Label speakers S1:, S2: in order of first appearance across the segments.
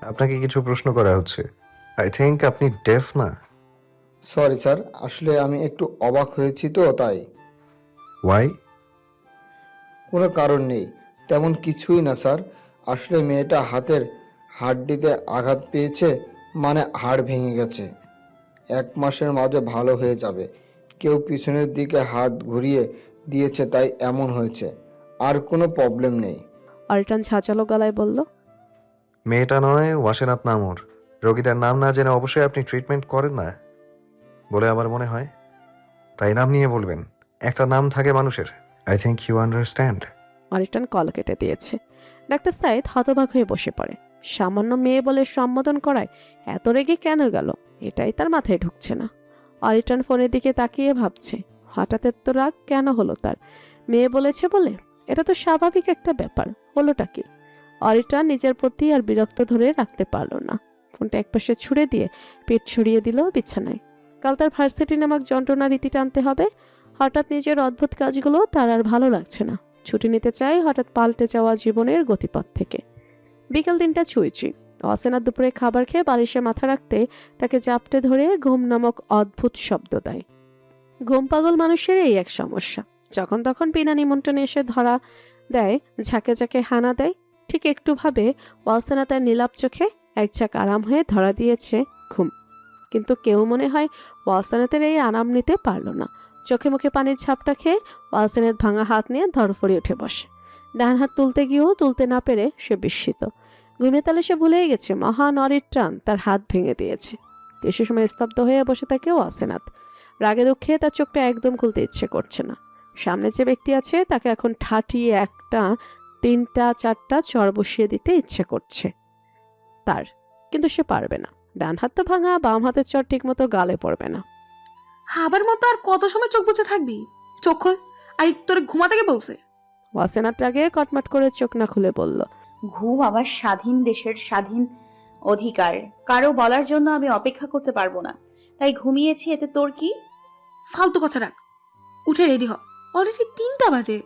S1: আপনাকে কিছু প্রশ্ন করা হচ্ছে। আই থিংক আপনি ডেফ না?
S2: সরি স্যার, আসলে আমি একটু অবাক হয়েছি তো তাই।
S1: ওয়াই?
S2: কোনো কারণ নেই, তেমন কিছুই না স্যার। আসলে মেয়েটা হাতের হাড্ডিতে আঘাত পেয়েছে, মানে হাড় ভেঙে গেছে। 1 মাসের মাঝে ভালো হয়ে যাবে। কেউ পিছনের দিকে হাত ঘুরিয়ে দিয়েছে তাই এমন হয়েছে, আর কোনো প্রবলেম নেই।
S3: অরিটন ঝাঁঝালো গলায় বলল,
S1: মেয়েটা নয়, ওয়াসেনাথ নাম ওর। রোগীটার নাম না জেনে অবশ্যই আপনি ট্রিটমেন্ট করেন না বলে আমার মনে হয়, তাই নাম নিয়ে বলবেন। একটা নাম থাকে মানুষের। I think you understand.
S3: অরিটন কল কেটে দিয়েছে। ডাক্তার সাইদ হতবাক হয়ে বসে পড়ে। সামান্য মেয়ে বলে সম্বোধন করায় এত রেগে কেন গেল, এটাই তার মাথায় ঢুকছে না। অরিটন ফোনের দিকে তাকিয়ে ভাবছে, হঠাৎ এত রাগ কেন হলো তার? মেয়ে বলেছে বলে? এটা তো স্বাভাবিক একটা ব্যাপার, হলোটা কি? অরিটন নিজের প্রতি আর বিরক্ত ধরে রাখতে পারল না। ফোনটা একপাশে ছুড়ে দিয়ে পেট ছড়িয়ে দিল বিছানায়। কাল তার ভার্সিটি নামক যন্ত্রণা রীতি টানতে হবে। হঠাৎ নিজের অদ্ভুত কাজগুলো তার আর ভালো লাগছে না। ছুটি নিতে চাই হঠাৎ পাল্টে যাওয়া জীবনের গতিপথ থেকে। বিকেল 3টা ছুঁইছি। অসেনা দুপুরে খাবার খেয়ে বালিশে মাথা রাখতে তাকে জাপটে ধরে ঘুম নামক অদ্ভুত শব্দ দেয়। ঘুম পাগল মানুষের এই এক সমস্যা, যখন তখন বিনা নিমন্ত্রণে এসে ধরা দেয়, ঝাঁকে ঝাঁকে হানা দেয়। ঠিক একটু ভাবে ওয়ালসেনা তার নীলাপ চোখে এক ঝাঁক আরাম হয়ে ধরা দিয়েছে ঘুম। কিন্তু কেউ মনে হয় ওয়ালসেনাতের এই আরাম নিতে পারল না। চোখে মুখে পানির ঝাপটা খেয়ে ওয়ালসেনের ভাঙা হাত নিয়ে ধরফড়ি উঠে বসে। ডান হাত তুলতে গিয়েও তুলতে না পেরে সে বিস্মিত। ঘুমে তালে সে ভুলেই গেছে মহান অরিট্রান তার হাত ভেঙে দিয়েছে। কিছু সময় স্তব্ধ হয়ে বসে থাকে ওয়ালসেনাত। রাগে দুঃখে তার চোখটা একদম খুলতে ইচ্ছে করছে না। সামনে যে ব্যক্তি আছে তাকে এখন ঠাটিয়ে একটা 3টা 4টা চড় বসিয়ে দিতে ইচ্ছে করছে তার, কিন্তু সে পারবে না। ডান হাত তো ভাঙা, বাম হাতের চড় ঠিক মতো গালে পড়বে না।
S4: হাবার মতো আর কত সময় চোখ বুজে থাকবি? চোখ খোল। আর তোরে ঘুমাতে কে বলছে?
S3: ওয়াসেনাত রাগে কটমট করে চোখ না খুলে বলল,
S5: ঘুম আমার স্বাধীন দেশের স্বাধীন অধিকার। কারো বলার জন্য আমি অপেক্ষা করতে পারবো না, তাই ঘুমিয়েছি, এতে তোর কি?
S4: ফালতু কথা রাখ, উঠে রেডি হ। অলরেডি 3টা বাজে।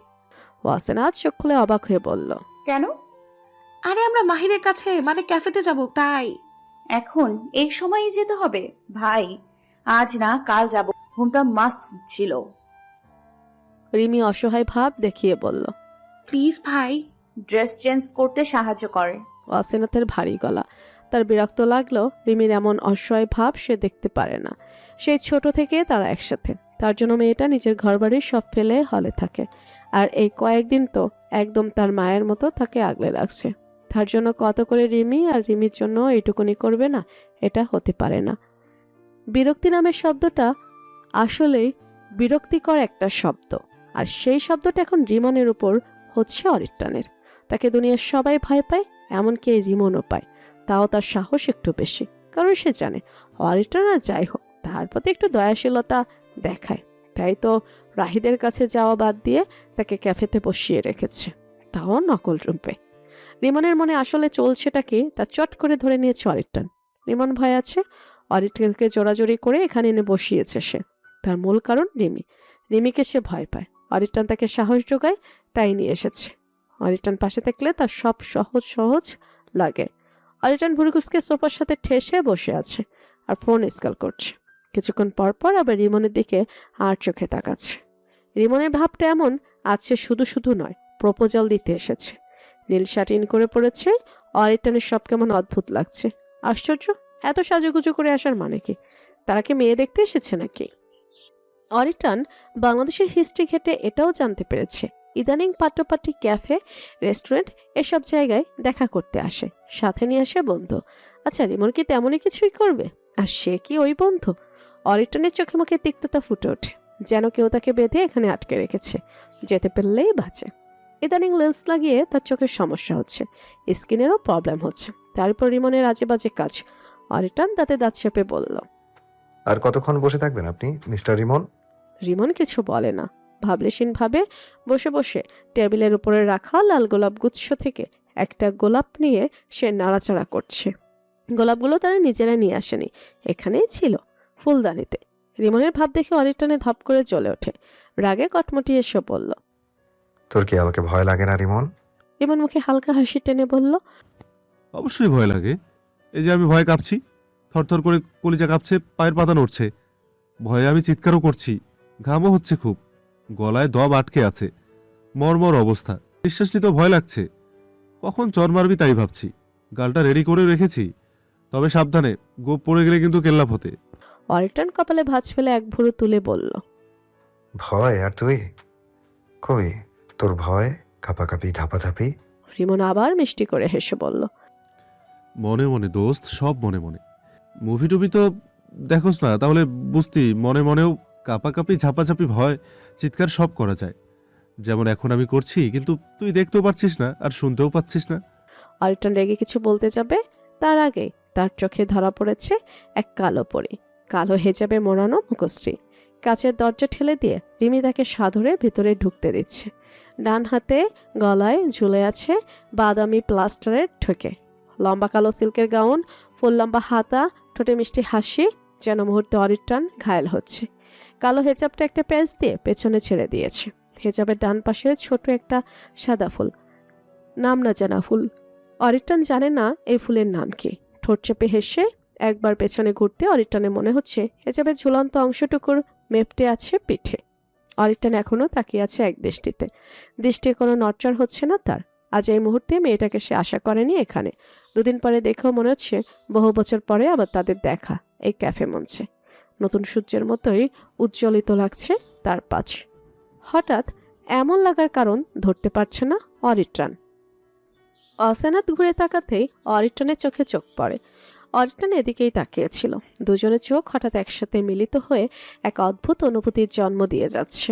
S3: ওয়াসেনাত চোখ খুলে অবাক হয়ে বলল,
S5: কেন?
S4: আরে আমরা মাহিরের কাছে মানে ক্যাফেতে যাব তাই।
S5: এখন এই সময়ই যেতে হবে? ভাই, আজ না কাল যাব, ঘুমটা মাস্ট ছিল।
S3: রিমি অসহায় ভাব দেখিয়ে বলল।
S4: প্লিজ ভাই।
S5: ড্রেস চেঞ্জ করতে সাহায্য করে।
S3: ওয়াসেনাতের ভারী গলা। তার বিরক্ত লাগলো রিমির এমন অসহায় ভাব সে দেখতে পারে না। সেই ছোট থেকে তারা একসাথে, তার জন্য মেয়েটা নিজের ঘরবাড়ির সব ফেলে হলে থাকে। আর এই কয়েকদিন তো একদম তার মায়ের মতো তাকে আগলে রাখছে। তার জন্য কত করে রিমি, আর রিমির জন্য এইটুকুনি করবে না, এটা হতে পারে না। বিরক্তি নামের শব্দটা আসলেই বিরক্তিকর একটা শব্দ, আর সেই শব্দটা এখন রিমনের উপর হচ্ছে অরিট্টানের। তাকে দুনিয়ার সবাই ভয় পায়, এমনকি এই রিমনও পায়। তাও তার সাহস একটু বেশি, কারণ সে জানে অরিট্টান আর যাই হোক তার প্রতি একটু দয়াশীলতা দেখায়। তাই তো রাহিদের কাছে যাওয়া বাদ দিয়ে তাকে ক্যাফেতে বসিয়ে রেখেছে, তাও নকল রূপে। রিমনের মনে আসলে চলছেটা কি তা চট করে ধরে নিয়েছে অরিট্টান। রিমন ভয় আছে, অরিট্টানকে জোরাজোরি করে এখানে এনে বসিয়েছে সে। তার মূল কারণ রিমি। রিমিকে সে ভয় পায়, অরিট্টান তাকে সাহস যোগায়, তাই নিয়ে এসেছে। অরিট্টান পাশে থাকলে তার সব সহজ সহজ লাগে। অরিট্টান ভুরুকুসকে সোফার সাথে ঠেসে বসে আছে আর ফোন স্ক্রল করছে। কিছুক্ষণ পর পর আবার রিমনের দিকে আর চোখে তাকাচ্ছে। রিমনের ভাবটা এমন, আজ সে শুধু শুধু নয়, প্রপোজাল দিতে এসেছে। নীল শার্ট ইন করে পড়েছে। অরিট্টানের সব কেমন অদ্ভুত লাগছে। আশ্চর্য, এত সাজুগুজু করে আসার মানে কি? তারা কি মেয়ে দেখতে এসেছে নাকি? অরিট্টান বাংলাদেশের হিস্ট্রি ঘেটে এটাও জানতে পেরেছে ইদানিং পাট্টপাটি ক্যাফে, রেস্টুরেন্ট এসব জায়গায় দেখা করতে আসে, সাথে নিয়ে আসে বন্ধু। আচ্ছা, রিমন কি তেমনই কিছুই করবে? আর সে কি ওই বন্ধু? অরিট্টানের চোখে মুখে তিক্ততা ফুটে ওঠে, যেন কেউ তাকে বেঁধে এখানে আটকে রেখেছে, যেতে পারলেই বাঁচে। ইদানিং লেন্স লাগিয়ে তার চোখের সমস্যা হচ্ছে, স্কিনেরও প্রবলেম হচ্ছে, তারপর রিমনের আজে বাজে কাজ। অরিট্টান তাতে দাঁত চেপে বলল,
S1: আর কতক্ষণ বসে থাকবেন আপনি, মিস্টার রিমন?
S3: রিমন কিছু বলে না। ভাবলেশীন ভাবে বসে বসে টেবিলের উপরে রাখা লাল গোলাপ গুচ্ছ থেকে একটা গোলাপ নিয়ে সে নাড়াচাড়া করছে। গোলাপগুলো তারা নিজেরা নিয়ে আসেনি, এখানেই ছিল, ফুলদানিতে। রিমনের ভাব দেখে অরিট্টানে ধপ করে জ্বলে ওঠে। রাগে কটমটি এসে বলল,
S1: তোর কি আমাকে ভয় লাগে না রিমন?
S3: রিমন মুখে হালকা হাসি টেনে বলল,
S6: অবশ্যই ভয় লাগে। এই যে আমি ভয়ে কাঁপছি, থরথর করে কলিজা কাঁপছে, পায়ের পাতা নড়ছে, ভয়ে আমি চিৎকারও করছি, ঘামও হচ্ছে খুব, গলায় দম আটকে আছে, মরমর অবস্থা, নিঃশ্বাস নিতে ভয় লাগছে। কখন চর মারবি তাই ভাবছি, গালটা রেডি করে রেখেছি, তবে সাবধানে, গোপ পড়ে গেলে কিন্তু কেল্লাপ হতে।
S3: অরিটন কপালে ভাঁজ ফেলে এক ভুরু তুলে বলল,
S1: ভয়? আর তুই কই? তোর ভয়, কাঁপাকাঁপি, ধাপাধাপি?
S3: রিমন আবার মিষ্টি করে হেসে বলল,
S6: মনে মনে দোস্ত, সব মনে মনে। মুভি টুভি তো দেখোস না, তাহলে বুঝতি মনে মনেও কাঁপাকাঁপি, ঝাপাঝাপি, ভয়, চিৎকার সব করা যায়, যেমন এখন আমি করছি, কিন্তু তুই দেখতেও পাচ্ছিস না আর শুনতেও পাচ্ছিস না।
S3: অরিটন রেগে কিছু বলতে যাবে, তার আগে তার চোখে ধরা পড়েছে এক কালো পরি, কালো হেজাবে মোড়ানো মুখশ্রী। কাচের দরজা ঠেলে দিয়ে রিমি তাকে সাদরে ভেতরে ঢুকতে দিচ্ছে। ডান হাতে গলায় ঝুলে আছে বাদামি প্লাস্টারের ঠোকে, লম্বা কালো সিল্কের গাউন, ফুল লম্বা হাতা, ঠোঁটে মিষ্টি হাসি, যেন মুহূর্তে অরিটন ঘায়েল হচ্ছে। কালো হেজাবটা একটা প্যাচ দিয়ে পেছনে ছেড়ে দিয়েছে। হেজাবের ডান পাশে ছোট একটা সাদা ফুল, নাম না জানা ফুল। অরিটন জানে না এই ফুলের নাম কি। ঠোঁট চেপে হেসে একবার পেছনে ঘুরতে অরিটনের মনে হচ্ছে হেজাবের ঝুলন্ত অংশটুকুর মেপটে আছে পিঠে। অরিটন এখনও তাকিয়ে আছে এক দৃষ্টিতে, দৃষ্টি কোনো নড়চড় হচ্ছে না তার। আজ এই মুহূর্তে মেয়েটাকে সে আশা করেনি এখানে। দুদিন পরে দেখেও মনে হচ্ছে বহু বছর পরে আবার তাদের দেখা এই ক্যাফে মঞ্চে। নতুন সূর্যের মতোই উজ্জ্বলিত লাগছে তার পাশ। হঠাৎ এমন লাগার কারণ ধরতে পারছে না অরিটন। অসেনাত ঘুরে তাকাতেই অরিটনের চোখে চোখ পড়ে। অরিটন এদিকেই তাকিয়েছিল। দুজনের চোখ হঠাৎ একসাথে মিলিত হয়ে এক অদ্ভুত অনুভূতির জন্ম দিয়ে যাচ্ছে।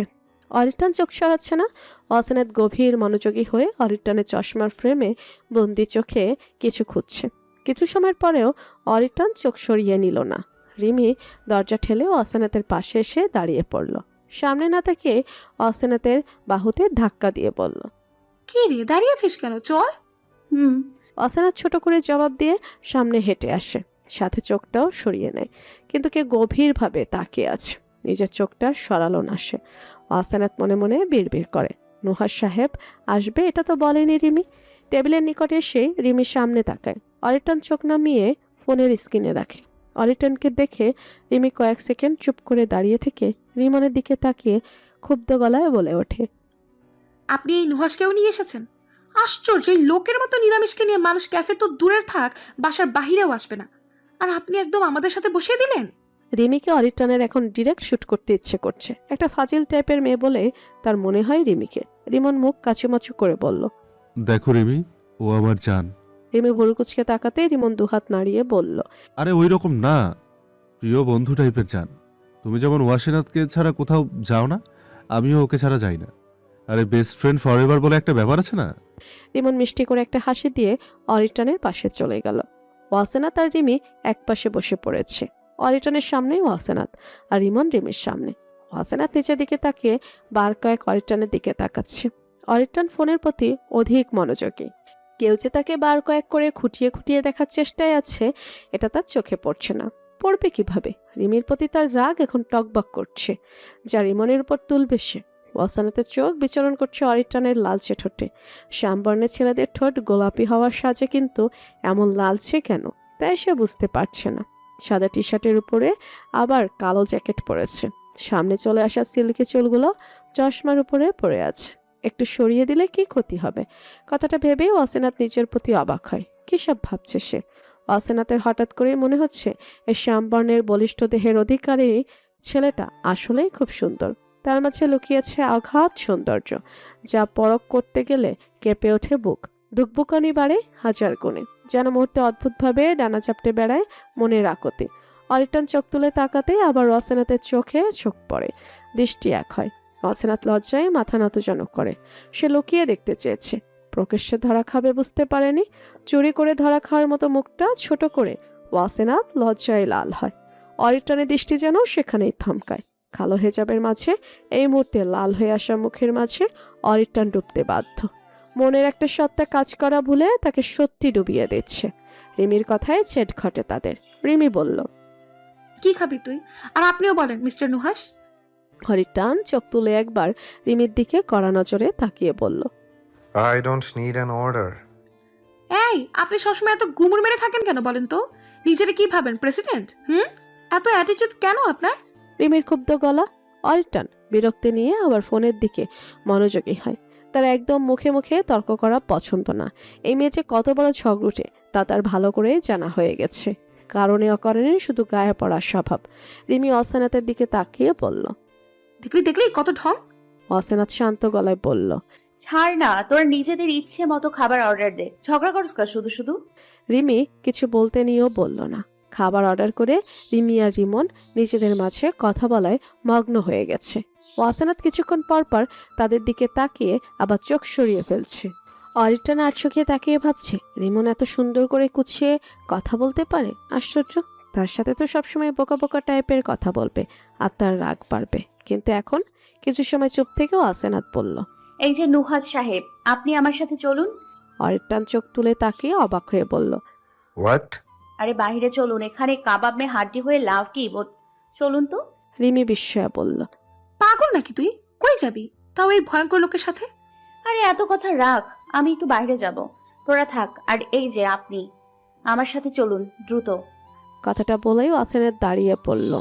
S3: অরিটন চোখ সরাচ্ছে না। অসেনাত গভীর মনোযোগী হয়ে অরিটনের চশমার ফ্রেমে বন্দি চোখে কিছু খুঁজছে। কিছু সময়ের পরেও অরিটন চোখ সরিয়ে নিল না। রিমি দরজা ঠেলে অসেনাতের পাশে এসে দাঁড়িয়ে পড়ল। সামনে না তাকিয়ে অসেনাতের বাহুতে ধাক্কা দিয়ে বলল,
S4: কি রে, দাঁড়িয়ে আছিস কেন? চল।
S5: হুম।
S3: অসেনাত ছোট করে জবাব দিয়ে সামনে হেঁটে আসে, সাথে চোখটাও সরিয়ে নেয়, কিন্তু কে গভীরভাবে তাকিয়ে আছে। নিজের চোখটা সরালো না সে। অসেনাত মনে মনে বিড়বিড় করে, নুহাস সাহেব আসবে এটা তো বলেনি রিমি। টেবিলের নিকটে এসে রিমির সামনে তাকায়। অরিটন চোখ নামিয়ে ফোনের স্ক্রিনে রাখে। অরিটনকে দেখে রিমি কয়েক সেকেন্ড চুপ করে দাঁড়িয়ে থেকে রিমনের দিকে তাকিয়ে ক্ষুব্ধ গলায় বলে ওঠে,
S4: আপনি এই নুহাসকেও নিয়ে এসেছেন? আশ্চর্য, এই লোকের মতো নিরামিষকে নিয়ে মানুষ ক্যাফে তো দূরের থাক, বাসার বাহিরেও আসবে না, আর আপনি একদম আমাদের সাথে বসিয়ে দিলেন।
S3: রিমিকে অরিটনের এখন ডিরেক্ট শুট করতে ইচ্ছে করছে। একটা ফাজিল টাইপের মেয়ে বলে তার মনে হয় রিমিকে। রিমন মুখ কাচুমাচু করে বলল,
S6: দেখো রিমি, ও আমার জান।
S3: রিমি ভুরু কুচকে তাকাতে রিমন দুহাত নাড়িয়ে বলল,
S6: আরে ওই রকম না, প্রিয় বন্ধু টাইপের জান। তুমি যেমন ওয়াসিনাথকে ছাড়া কোথাও যাও না, আমিও ওকে ছাড়া যাই না। আরে বেস্ট ফ্রেন্ড ফরএভার বলে একটা ব্যাপার আছে না।
S3: রিমন মিষ্টি করে একটা হাসি দিয়ে অরিটনের পাশে চলে গেল। ওয়াসেনাত আর রিমি এক পাশে বসে পড়েছে। অরিটনের সামনেই ওয়াসেনাত আর রিমন রিমির সামনে। ওয়াসেনাত নিচের দিকে তাকিয়ে বার কয়েক অরিটনের দিকে তাকাচ্ছে। অরিটন ফোনের প্রতি অধিক মনোযোগী। কেউ যে তাকে বার কয়েক করে খুঁটিয়ে খুঁটিয়ে দেখার চেষ্টায় আছে এটা তার চোখে পড়ছে না। পড়বে কিভাবে? রিমির প্রতি তার রাগ এখন টকবক করছে, যা রিমনের উপর তুলবে সে। ওয়াসেনাতের চোখ বিচরণ করছে অরিটনের লালচে ঠোঁটে। শ্যামবর্ণের ছেলেদের ঠোঁট গোলাপি হওয়ার সাজে, কিন্তু এমন লালচে কেন তাই সে বুঝতে পারছে না। সাদা টি শার্টের উপরে আবার কালো জ্যাকেট পরেছে। সামনে চলে আসা সিল্কি চুলগুলো চশমার উপরে পড়ে আছে। একটু সরিয়ে দিলে কি ক্ষতি হবে? কথাটা ভেবেই অসেনাত নিজের প্রতি অবাক হয়। কী সব ভাবছে সে? অসেনাতের হঠাৎ করেই মনে হচ্ছে এই শ্যামবর্ণের বলিষ্ঠ দেহের অধিকারী ছেলেটা আসলেই খুব সুন্দর। তার মাঝে লুকিয়েছে অগাধ সৌন্দর্য, যা পরখ করতে গেলে কেঁপে ওঠে বুক। ধুকবুকানি বাড়ে হাজার গুণে, যেন মুহূর্তে অদ্ভুতভাবে ডানা চাপটে বেড়ায় মনের আকতে। অরিটন চোখ তুলে তাকাতে আবার অসেনাতের চোখে চোখ পড়ে, দৃষ্টি এক হয়। অসেনাত লজ্জায় মাথা নতজনক করে। সে লুকিয়ে দেখতে চেয়েছে, প্রকাশ্যে ধরা খাবে বুঝতে পারেনি। চুরি করে ধরা খাওয়ার মতো মুখটা ছোট করে অসেনাত লজ্জায় লাল হয়। অরিটনের দৃষ্টি যেন সেখানেই থমকায়। কালো হেজাবের মাঝে এই মুহূর্তে লাল হয়ে আসা মুখের মাঝে অরিটন ডুবতে বাধ্য। মনের একটা সত্তা কাজ করা ভুলে তাকে সত্যি ডুবিয়ে দিচ্ছে। রিমির কথায় ছেদ ঘটে তাদের। রিমি বলল,
S4: কি খাবি তুই? আর আপনিও বলেন মিস্টার নুহাস।
S3: অরিটন চোখ তুলে একবার রিমির দিকে কড়া নজরে তাকিয়ে বলল,
S1: I don't need an order.
S4: এই, আপনি সবসময় এত গুমুর মেরে থাকেন কেন বলেন তো? নিজেরে কি ভাবেন, প্রেসিডেন্ট? এত অ্যাটিটিউড কেন আপনার?
S3: রিমির ক্ষুব্ধ গলা। অরিটন বিরক্তি নিয়ে আবার ফোনের দিকে মনোযোগী হয়। তার একদম মুখে মুখে তর্ক করা পছন্দ না। এই মেয়ে যে কত বড় ঝগড়ুটে তা তার ভালো করেই জানা হয়ে গেছে। কারণে অকারণে শুধু গায়ে পড়ার স্বভাব। রিমি অসেনাতের দিকে তাকিয়ে বলল।
S4: দেখলি দেখলি কত ঢং।
S3: অসেনাত শান্ত গলায় বলল।
S5: ছাড় না, তোর নিজেদের ইচ্ছে মতো খাবার অর্ডার দে। ঝগড়া করস কা শুধু শুধু?
S3: রিমি কিছু বলতে নিয়েও বলল না। খাবার অর্ডার করে রিমি আর রিমন নিজেদের মাঝে কথা বলায় মগ্ন হয়ে গেছে। ওয়াসেনাত কিছুক্ষণ পর পর তাদের দিকে তাকিয়ে আবার চোখ সরিয়ে ফেলছে। অরিটন আর চোখে তাকিয়ে ভাবছে, রিমন এত সুন্দর করে কুচিয়ে কথা বলতে পারে, আশ্চর্য। তার সাথে তো সবসময় বোকা বোকা টাইপের কথা বলবে আর তার রাগ বাড়বে, কিন্তু এখন কিছু সময় চুপ থেকেও ওয়াসেনাত বলল।
S5: এই যে নুহাজ সাহেব, আপনি আমার সাথে চলুন।
S3: অরিটন চোখ তুলে তাকিয়ে অবাক হয়ে বলল।
S1: হোয়াট?
S5: আরে বাহিরে চলুন, এখানে কাবাব মে হাড্ডি হয়ে লাভ কি? চলুন তো।
S3: রিমি বিস্ময়ে বলল।
S4: পাগল নাকি তুই? কই যাবি, তাও এই ভয়ঙ্কর লোকের সাথে?
S5: আরে এত কথা রাখ, আমি একটু বাইরে যাব, তোরা থাক। আর এই যে আপনি আমার সাথে চলুন দ্রুত।
S3: কথাটা বলেই ওয়াসেনাত দাঁড়িয়ে পড়ল।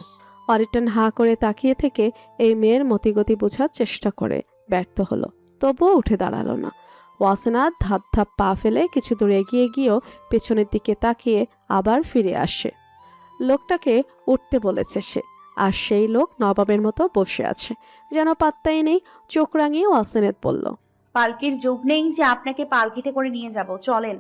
S3: অরিটন হাঁ করে তাকিয়ে থেকে এই মেয়ের মতিগতি বোঝার চেষ্টা করে ব্যর্থ হলো, তবুও উঠে দাঁড়ালো না। ওয়াসেনাত ধাপ ধাপ পা ফেলে কিছু দূর এগিয়ে গিয়েও পেছনের দিকে তাকিয়ে আবার ফিরে আসে। লোকটাকে উঠতে বলেছে সে, আর সেই লোক নবাবের মতো বসে আছে, যেন পাত্তাই নেই। চোখ রাঙিয়ে ওয়াসেনাত বলল।
S5: পালকির যুগ নেই যে আপনাকে পালকিতে করে নিয়ে যাব, চলেন।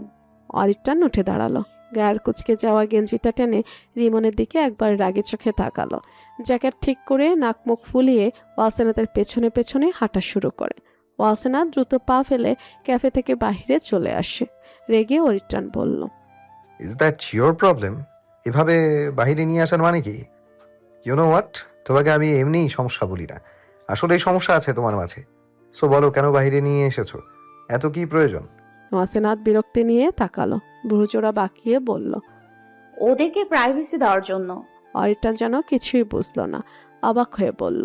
S3: অরিটন উঠে দাঁড়ালো। গায়ের কুচকে যাওয়া গেঞ্জিটা টেনে রিমনের দিকে একবার রাগে চোখে তাকালো। জ্যাকেট ঠিক করে নাক মুখ ফুলিয়ে ওয়াসেনাতের পেছনে পেছনে হাঁটা শুরু করে। ওয়াসেনাত দ্রুত পা ফেলে ক্যাফে থেকে বাইরে চলে আসে। রেগে অরিটন বলল।
S1: Is that your problem? এভাবে বাহিরে নিয়ে আসার মানে কি? ইউ নো হোয়াট, তোমাকে আমি এমনিই সমস্যা বলি না, আসলে এই সমস্যা আছে তোমার মাঝে। সো বলো, কেন বাহিরে নিয়ে এসেছো? এত কি প্রয়োজন?
S3: ওয়াসেনাত বিরক্তি নিয়ে তাকালো, ভ্রুজোড়া বাঁকিয়ে বলল।
S5: ওদেরকে প্রাইভেসি দেওয়ার জন্য।
S3: অরিটন যেন কিছুই বুঝলো না, অবাক হয়ে বলল।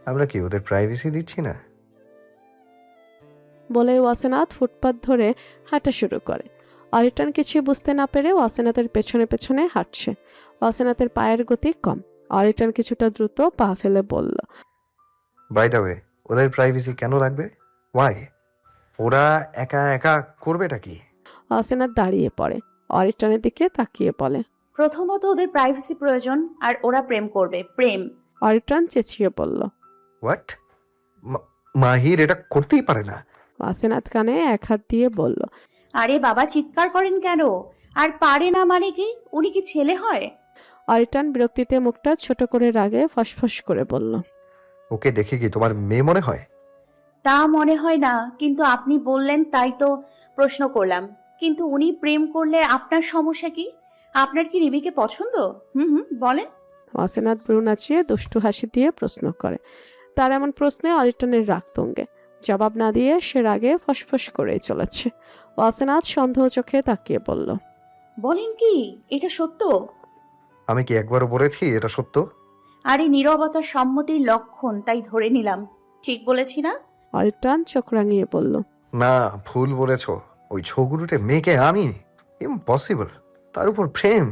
S1: আমরা কি ওদের প্রাইভেসি দিচ্ছি না?
S3: বলে ওয়াসেনাত ফুটপাত ধরে হাঁটা শুরু করে। অরিটন কিছুই বুঝতে না পেরে ওয়াসেনাতের পেছনে পেছনে হাঁটছে। ওয়াসেনাতের পায়ের গতি কম। অরিটন কিছুটা দ্রুত পা ফেলে বলল।
S1: বাই দ্য ওয়ে, ওদের প্রাইভেসি কেন লাগবে? ওয়াই? ওরা একা একা করবেটা কি?
S3: ওয়াসেনাত দাঁড়িয়ে পড়ে, অরিটনের দিকে তাকিয়ে বলে।
S5: প্রথমত ওদের প্রাইভেসি প্রয়োজন, আর ওরা প্রেম করবে, প্রেম।
S3: অরিটন চেঁচিয়ে বলল।
S1: হোয়াট? মাহির এটা করতেই পারে না।
S3: ওয়াসেনাত কানে এক হাত দিয়ে বলল।
S5: আরে বাবা, চিৎকার করেন কেন? আর পারে না মানে কি? উনি কি ছেলে হয়?
S3: অরিটন বিরক্তিতে মুখটা ছোট করে রাগে ফসফস করে বলল।
S1: ওকে দেখে কি তোমার মেয়ে মনে হয়?
S5: তা মনে হয় না, কিন্তু আপনি বললেন তাই তো প্রশ্ন করলাম। কিন্তু উনি প্রেম করলে আপনার সমস্যা কি? আপনার কি রিমিকে পছন্দ? বলেন।
S3: ওয়াসেনাত ভ্রু নাচিয়ে দুষ্টু হাসি দিয়ে প্রশ্ন করে। তার এমন প্রশ্নে অরিটনের রাগ তুঙ্গে। জবাব না দিয়ে সে রাগে ফসফস করেই চলেছে। ওয়াসেনাত সন্দেহ চোখে তাকিয়ে বলল।
S5: বলেন কি, এটা সত্য?
S1: আমি কি একবারও বলেছি এটা সত্য?
S5: আরে নীরবতা সম্মতির লক্ষণ, তাই ধরে নিলাম। ঠিক বলেছি না?
S3: অরিটন চোখ রাঙিয়ে বলল।
S1: না, ভুল বলেছ। ওই ঝগড়ুটে মেয়েকে আমি? ইম্পসিবল। তার উপর প্রেম,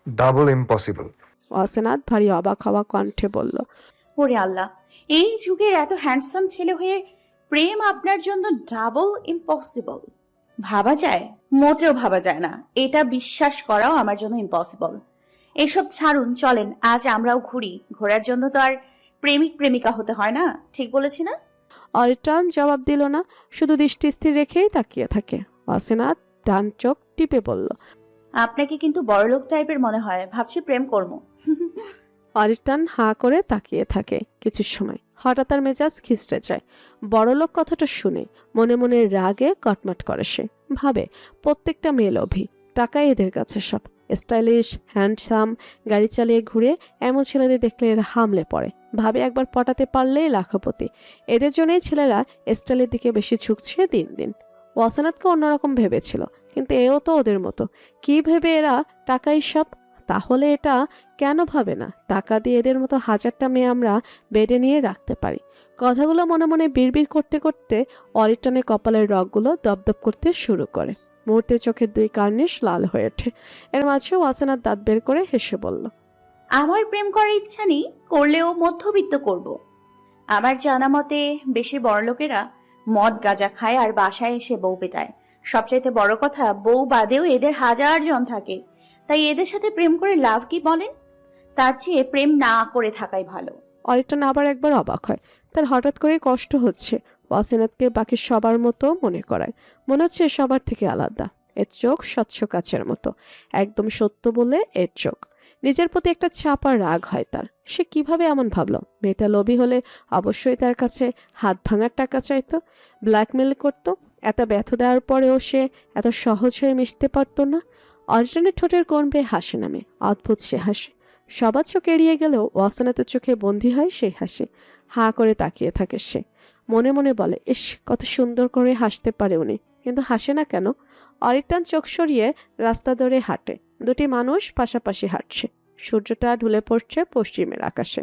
S1: ডাবল ইম্পসিবল।
S3: ওয়াসেনাত ভারী অবাক হওয়া কণ্ঠে বলল।
S5: ওরে আল্লাহ, এই যুগের এত হ্যান্ডসাম ছেলে হয়ে প্রেম আপনার জন্য ডাবল ইম্পসিবল? ভাবা যায়? মোটেও ভাবা যায় না। এটা বিশ্বাস করাও আমার জন্য ইম্পসিবল। এসব ছাড়ুন, চলেন আজ আমরাও ঘুরি। ঘোরার জন্য তো আর প্রেমিক প্রেমিকা হতে হয় না। ঠিক বলেছি না?
S3: অরিটন জবাব দিল না, শুধু দৃষ্টি স্থির রেখেই তাকিয়ে থাকে। ওয়াসেনাত ডান চোখ টিপে বলল।
S5: আপনাকে কিন্তু বড়লোক টাইপের মনে হয়, ভাবছি প্রেম করবো।
S3: অরিটন হাঁ করে তাকিয়ে থাকে কিছু সময়। হঠাৎ তার মেজাজ খিস্টে যায়। বড়লোক কথাটা শুনে মনে মনে রাগে কটমট করে সে। ভাবে, প্রত্যেকটা মেয়ে লোভী, টাকাই এদের কাছে সব। স্টাইলিশ, হ্যান্ডসাম, গাড়ি চালিয়ে ঘুরে এমন ছেলেদের দেখলে এরা হামলে পড়ে। ভাবে একবার পটাতে পারলেই লাখপতি। এদের জন্যই ছেলেরা স্টাইলের দিকে বেশি ঝুঁকছে দিন দিন। ওয়াসেনাতকে অন্যরকম ভেবেছিল, কিন্তু এও তো ওদের মতো। কি ভেবে এরা টাকাই সব? তাহলে এটা কেন ভাবে না টাকা দিয়ে এদের মতো হাজারটা মেয়ে আমরা বেডে নিয়ে রাখতে পারি? কথাগুলো মনে মনে বিড়বিড় করতে করতে অরিটনের কপালের রগগুলো দপদপ করতে শুরু করে। মুহূর্তে চোখের দুই কার্নিশ লাল হয়ে ওঠে। এর মাঝে ওয়াসেনার দাঁত বের করে হেসে বলল,
S5: আমার প্রেম করার ইচ্ছা নেই, করলেও মধ্যবিত্ত করব। আমার জানা মতে বেশি বড়লোকেরা মদ গাঁজা খায় আর বাসায় এসে বউ পেটায়। সবচাইতে বড় কথা, বউ বাদেও এদের হাজার জন থাকে। তাই এদের সাথে প্রেম করে লাভ কি বলেন? তার চেয়ে প্রেম না করে থাকাই ভালো।
S3: অরিটন আবার একবার অবাক হয়। তার হঠাৎ করে কষ্ট হচ্ছে। ওয়াসেনাতকে বাকি সবার মতো মনে করায়। মনে হচ্ছে সবার থেকে আলাদা। এর চোখ স্বচ্ছ কাচের মতো, একদম সত্য বলে এর চোখ। নিজের প্রতি একটা চাপা রাগ হয় তার। সে কিভাবে এমন ভাবলো? মেয়েটা লোভী হলে অবশ্যই তার কাছে হাত ভাঙার টাকা চাইতো, ব্ল্যাকমেল করত। এত ব্যথা দেওয়ার পরেও সে এত সহজ হয়ে মিশতে পারতো না। অরিটনের ঠোঁটের কোণ বেয়ে হাসি নামে। অদ্ভুত সে হাসে। সবার চোখ এড়িয়ে গেলেও ওয়াসেনাতের চোখে বন্দী হয় সেই হাসি। হাঁ করে তাকিয়ে থাকে সে। মনে মনে বলে, ইস, কত সুন্দর করে হাসতে পারে উনি, কিন্তু হাসে না কেন? অরিটন চোখ সরিয়ে রাস্তা ধরে হাঁটে। দুটি মানুষ পাশাপাশি হাঁটছে। সূর্যটা ঢুলে পড়ছে পশ্চিমের আকাশে।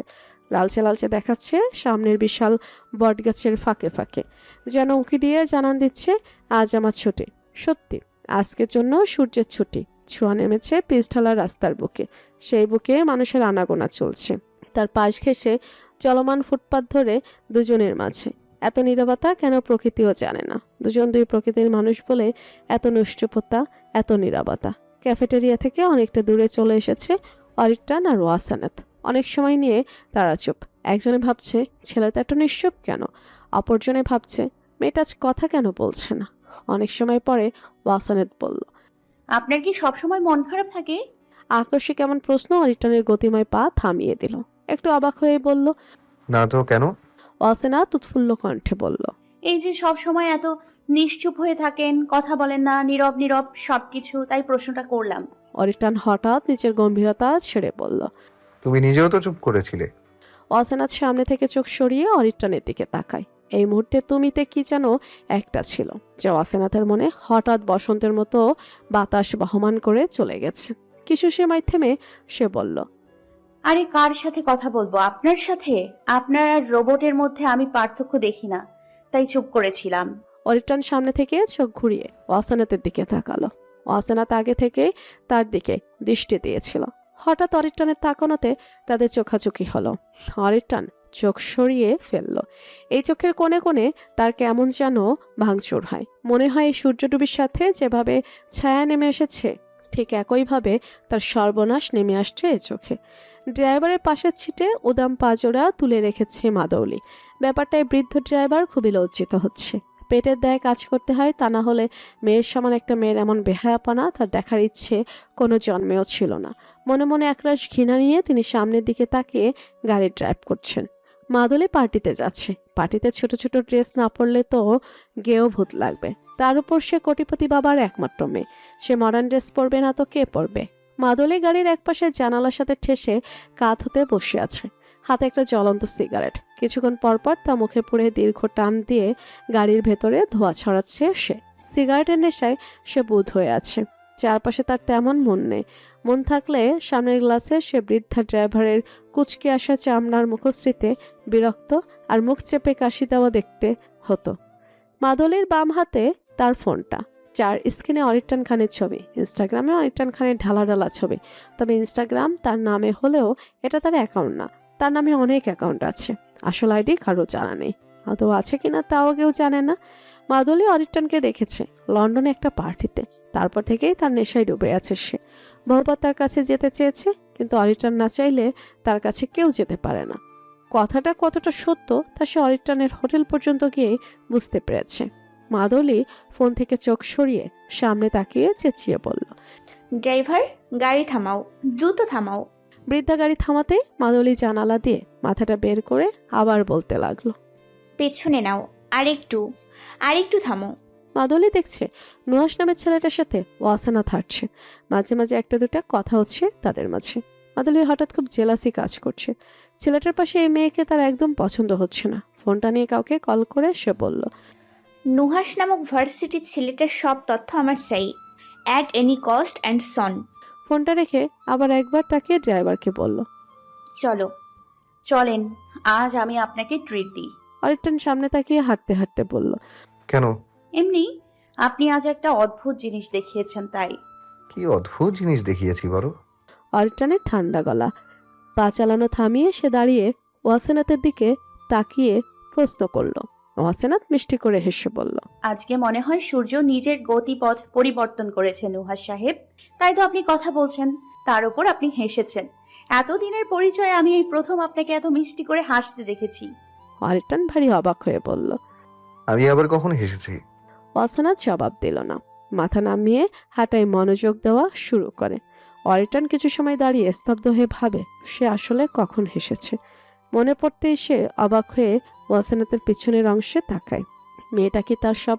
S3: লালচে লালচে দেখাচ্ছে সামনের বিশাল বটগাছের ফাঁকে ফাঁকে, যেন উঁকি দিয়ে জানান দিচ্ছে, আজ আমার ছুটি। সত্যি আজকের জন্য সূর্যের ছুটি। ছোঁয়া নেমেছে পিচঢালা রাস্তার বুকে। সেই বুকে মানুষের আনাগোনা চলছে। তার পাশ ঘেঁষে চলমান ফুটপাত ধরে দুজনের মাঝে এত নীরবতা কেন প্রকৃতিও জানে না। দুজন দুই প্রকৃতির মানুষ বলে এত নিশ্চুপতা, এত নীরবতা। ক্যাফেটেরিয়া থেকে অনেকটা দূরে চলে এসেছে অরিটন আর ওয়াসেনাত। অনেক সময় নিয়ে তারা চুপ। একজনে ভাবছে ছেলেটা এত নিশ্চুপ কেন, অপরজনে ভাবছে মেয়েটা আজ কথা কেন বলছে না। অনেক সময় পরে ওয়াসেনাত বলল,
S5: আপনার কি সবসময় মন খারাপ থাকে?
S3: আকস্মিক এমন প্রশ্ন অরিটনের গতিময় পা থামিয়ে দিল। একটু অবাক হয়ে বলল।
S1: না তো কেন?
S3: ওয়াসেনাত উৎফুল্ল কণ্ঠে বলল,
S5: এই যে সব সময় এত নিশ্চুপ হয়ে থাকেন, কথা বলেন না, নীরব নীরব সবকিছু, তাই প্রশ্নটা করলাম।
S3: অরিটন হঠাৎ নিচের গম্ভীরতা ছেড়ে বলল।
S1: তুমি নিজেও তো চুপ করেছিলে।
S3: ওয়াসেনাত সামনে থেকে চোখ সরিয়ে অরিটনের দিকে তাকায়। এই মুহূর্তে তুমিতে কি যেন একটা ছিল, যে ওয়াসেনাথের মনে হঠাৎ বসন্তের মতো বাতাস বহমান করে চলে গেছে। কিছু সময় থেমে সে বলল,
S5: আরে কার সাথে কথা বলবো? আপনার সাথে? আপনার আর রোবটের মধ্যে আমি পার্থক্য দেখি না, তাই চুপ করেছিলাম।
S3: অরিটন সামনে থেকে চোখ ঘুরিয়ে ওয়াসেনাথের দিকে তাকালো। ওয়াসেনাথ আগে থেকে তার দিকে দৃষ্টি দিয়েছিল। হঠাৎ অরিটনের তাকানোতে তাদের চোখাচোখি হলো। অরিটন চোখ সরিয়ে ফেলল। এই চোখের কোণে কোণে তার কেমন যেন ভাঙচুর হয়। মনে হয় এই সূর্যডুবির সাথে যেভাবে ছায়া নেমে এসেছে, ঠিক একইভাবে তার সর্বনাশ নেমে আসছে এ চোখে। ড্রাইভারের পাশের ছিটে উদাম পাজোড়া তুলে রেখেছে মাদৌলি। ব্যাপারটায় বৃদ্ধ ড্রাইভার খুবই লজ্জিত হচ্ছে। পেটের দায়ে কাজ করতে হয়, তা না হলে মেয়ের সমান একটা মেয়ের এমন বেহায়াপনা তার দেখার ইচ্ছে কোনো জন্মেও ছিল না। মনে মনে একরাশ ঘৃণা নিয়ে তিনি সামনের দিকে তাকিয়ে গাড়ি ড্রাইভ করছেন। মাদুলি পার্টিতে যাচ্ছে। পার্টিতে ছোট ছোট ড্রেস না পরলে তো গেও ভূত লাগবে। তার উপর সে কোটিপতি বাবার একমাত্র মেয়ে। সে মডার্ন ড্রেস পরবে না তো কে পরবে? মাদুলি গাড়ির একপাশে জানালার সাথে ঠেসে কাঁধ হতে বসে আছে, হাতে একটা জ্বলন্ত সিগারেট। কিছুক্ষণ পরপর তা মুখে পুড়ে দীর্ঘ টান দিয়ে গাড়ির ভেতরে ধোঁয়া ছড়াচ্ছে সে। সিগারেটের নেশায় সে বুঁদ হয়ে আছে। চারপাশে তার তেমন মন নেই। মন থাকলে সামনের গ্লাসে সে বৃদ্ধা ড্রাইভারের কুচকে আসা চামড়ার মুখশ্রীতে বিরক্ত আর মুখ চেপে কাশি দেওয়া দেখতে হতো। মাদলির বাম হাতে তার ফোনটা, যার স্ক্রিনে অরিটন খানের ছবি। ইনস্টাগ্রামে অরিটন খানের ঢালা ঢালা ছবি। তবে ইনস্টাগ্রাম তার নামে হলেও এটা তার অ্যাকাউন্ট না। তার নামে অনেক অ্যাকাউন্ট আছে। আসল আইডি কারো জানা নেই, আদৌ আছে কিনা তাও কেউ জানে না। মাদুলি অরিটনকে দেখেছে লন্ডনে একটা পার্টিতে। তারপর থেকেই তার নেশায় ডুবে আছে সে। বহুবার তার কাছে যেতে চেয়েছে, কিন্তু অরিটন না চাইলে তার কাছে কেউ যেতে পারে না। কথাটা কতটা সত্য তা সে অরিটনের হোটেল পর্যন্ত গিয়ে বুঝতে পেরেছে। মাদুলি ফোন থেকে চোখ সরিয়ে সামনে তাকিয়ে চেঁচিয়ে বলল,
S7: ড্রাইভার, গাড়ি থামাও, দ্রুত থামাও।
S3: বৃদ্ধা গাড়ি থামাতে মাদুলি জানালা দিয়ে মাথাটা বের করে আবার বলতে লাগলো,
S7: পেছনে নাও, আরেকটু, আরেকটু থামো।
S3: মাদুলি দেখছে নুহাস নামের ছেলেটার সাথে ওয়াসেনাথ হাঁটছে। মাঝে মাঝে একটা দুটা কথা হচ্ছে তাদের মাঝে। মাদুলির হঠাৎ খুব জেলাসি কাজ করছে। ছেলেটার পাশে এই মেয়েকে তার একদম পছন্দ হচ্ছে না। ফোনটা নিয়ে কাউকে কল করে সে বলল,
S7: নুহাস নামক ভার্সিটির ছেলেটার সব তথ্য আমার চাই, অ্যাট এনি কস্ট অ্যান্ড সন।
S3: ফোনটা রেখে আবার একবার তাকে ড্রাইভারকে বলল,
S7: চলো।
S5: চলেন, আজ আমি আপনাকে ট্রিট দিই।
S3: অরিটন সামনে তাকিয়ে হাঁটতে হাঁটতে বলল,
S1: কেন?
S5: এমনি, আপনি আজ একটা অদ্ভুত জিনিস দেখিয়েছেন তাই।
S1: কি অদ্ভুত জিনিস দেখিয়েছি বড়।
S3: অরিটানের ঠান্ডা গলা। পা চালানো থামিয়ে সে দাঁড়িয়ে ওয়াসেনাতের দিকে তাকিয়ে প্রশ্ন করলো। ওয়াসেনাত মিষ্টি করে হেসে বলল,
S5: আজকে মনে হয় সূর্য নিজের গতিপথ পরিবর্তন করেছে নুহাস সাহেব, তাই তো আপনি কথা বলছেন, তার উপর আপনি হেসেছেন। এতদিনের পরিচয়ে আমি এই প্রথম আপনাকে এত মিষ্টি করে হাসতে দেখেছি।
S3: অরিটান ভারী অবাক হয়ে বলল।
S1: আমি আবার কখন হেসেছি?
S3: ওয়াসেনাত জবাব দিল না। মাথা নামিয়ে হাঁটায় মনোযোগ দেওয়া শুরু করে। অরিটান কিছু সময় দাঁড়িয়ে স্তব্ধ হয়ে ভাবে সে আসলে কখন হেসেছে। মনে পড়তেই সে অবাক হয়ে ওয়াসেনাতের পিছনের অংশে তাকায়। মেয়েটা কি তার সব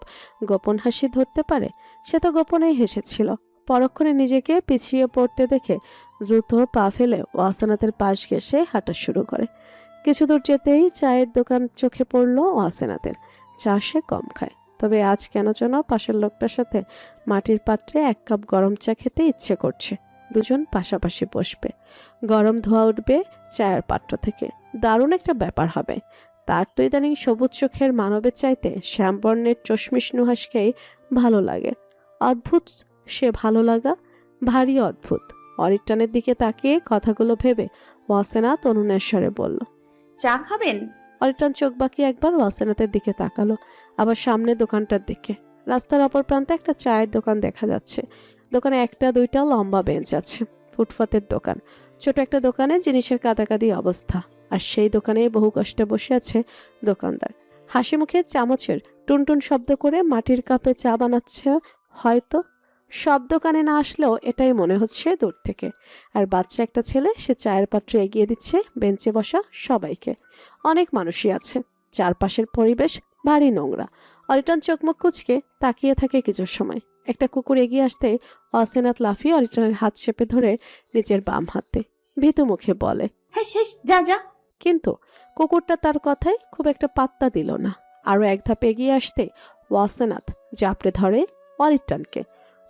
S3: গোপন হাসি ধরতে পারে? সে তো গোপনেই হেসেছিল। পরক্ষণে নিজেকে পিছিয়ে পড়তে দেখে দ্রুত পা ফেলে ওয়াসেনাতের পাশ ঘেঁষে হাঁটা শুরু করে। কিছু দূর যেতেই চায়ের দোকান চোখে পড়ল ওয়াসেনাতের। চা সে কম খায়, তবে আজ কেন যেন পাশের লোকটার সাথে মাটির পাত্রে 1 কাপ গরম চা খেতে ইচ্ছে করছে। দুজন পাশাপাশি বসবে, গরম ধোয়া উঠবে চায়ের পাত্র থেকে। দারুণ একটা ব্যাপার হবে। তার তো ইদানিং সবুজ চোখের মানবের চাইতে শ্যামবর্ণের চশমিশ নুহাসকেই ভালো লাগে। অদ্ভুত সে ভালো লাগা, ভারী অদ্ভুত। অরিটানের দিকে তাকিয়ে কথাগুলো ভেবে ওয়াসেনাত অনুনেশ্বরে বলল,
S5: চা খাবেন?
S3: অরিটান চোখ বাঁকিয়ে একবার ওয়াসেনাতের দিকে তাকালো, আবার সামনে দোকানটার দিকে। রাস্তার অপর প্রান্তে একটা চায়ের দোকান দেখা যাচ্ছে। দোকানে 1-2টা লম্বা বেঞ্চ আছে। ফুটপাতের দোকান। ছোট একটা দোকানে জিনিসের কাদাকাদি অবস্থা, আর সেই দোকানে বহু কষ্টে বসে আছে দোকানদার। হাসি মুখে চামচের টুনটুন শব্দ করে মাটির কাপে চা বানাচ্ছে হয়তো। সব দোকানে না আসলেও এটাই মনে হচ্ছে দূর থেকে। আর বাচ্চা একটা ছেলে সে চায়ের পাত্র এগিয়ে দিচ্ছে বেঞ্চে বসা সবাইকে। অনেক মানুষই আছে। চারপাশের পরিবেশ ভারী নোংরা। অরিটান চোখমুখ কুচকে তাকিয়ে থাকে কিছু সময়। একটা কুকুর এগিয়ে আসতে ওয়াসেনাত লাফিয়ে অরিটানের হাত চেপে ধরে নিজের বাম হাতে ভীতু মুখে বলে,
S5: হ্যাঁ শেষ, যা যা।
S3: কিন্তু কুকুরটা তার কথায় খুব একটা পাত্তা দিল না। আরো 1 ধাপ এগিয়ে আসতে ওয়াসেনাত জাপড়ে ধরে অরিটানকে।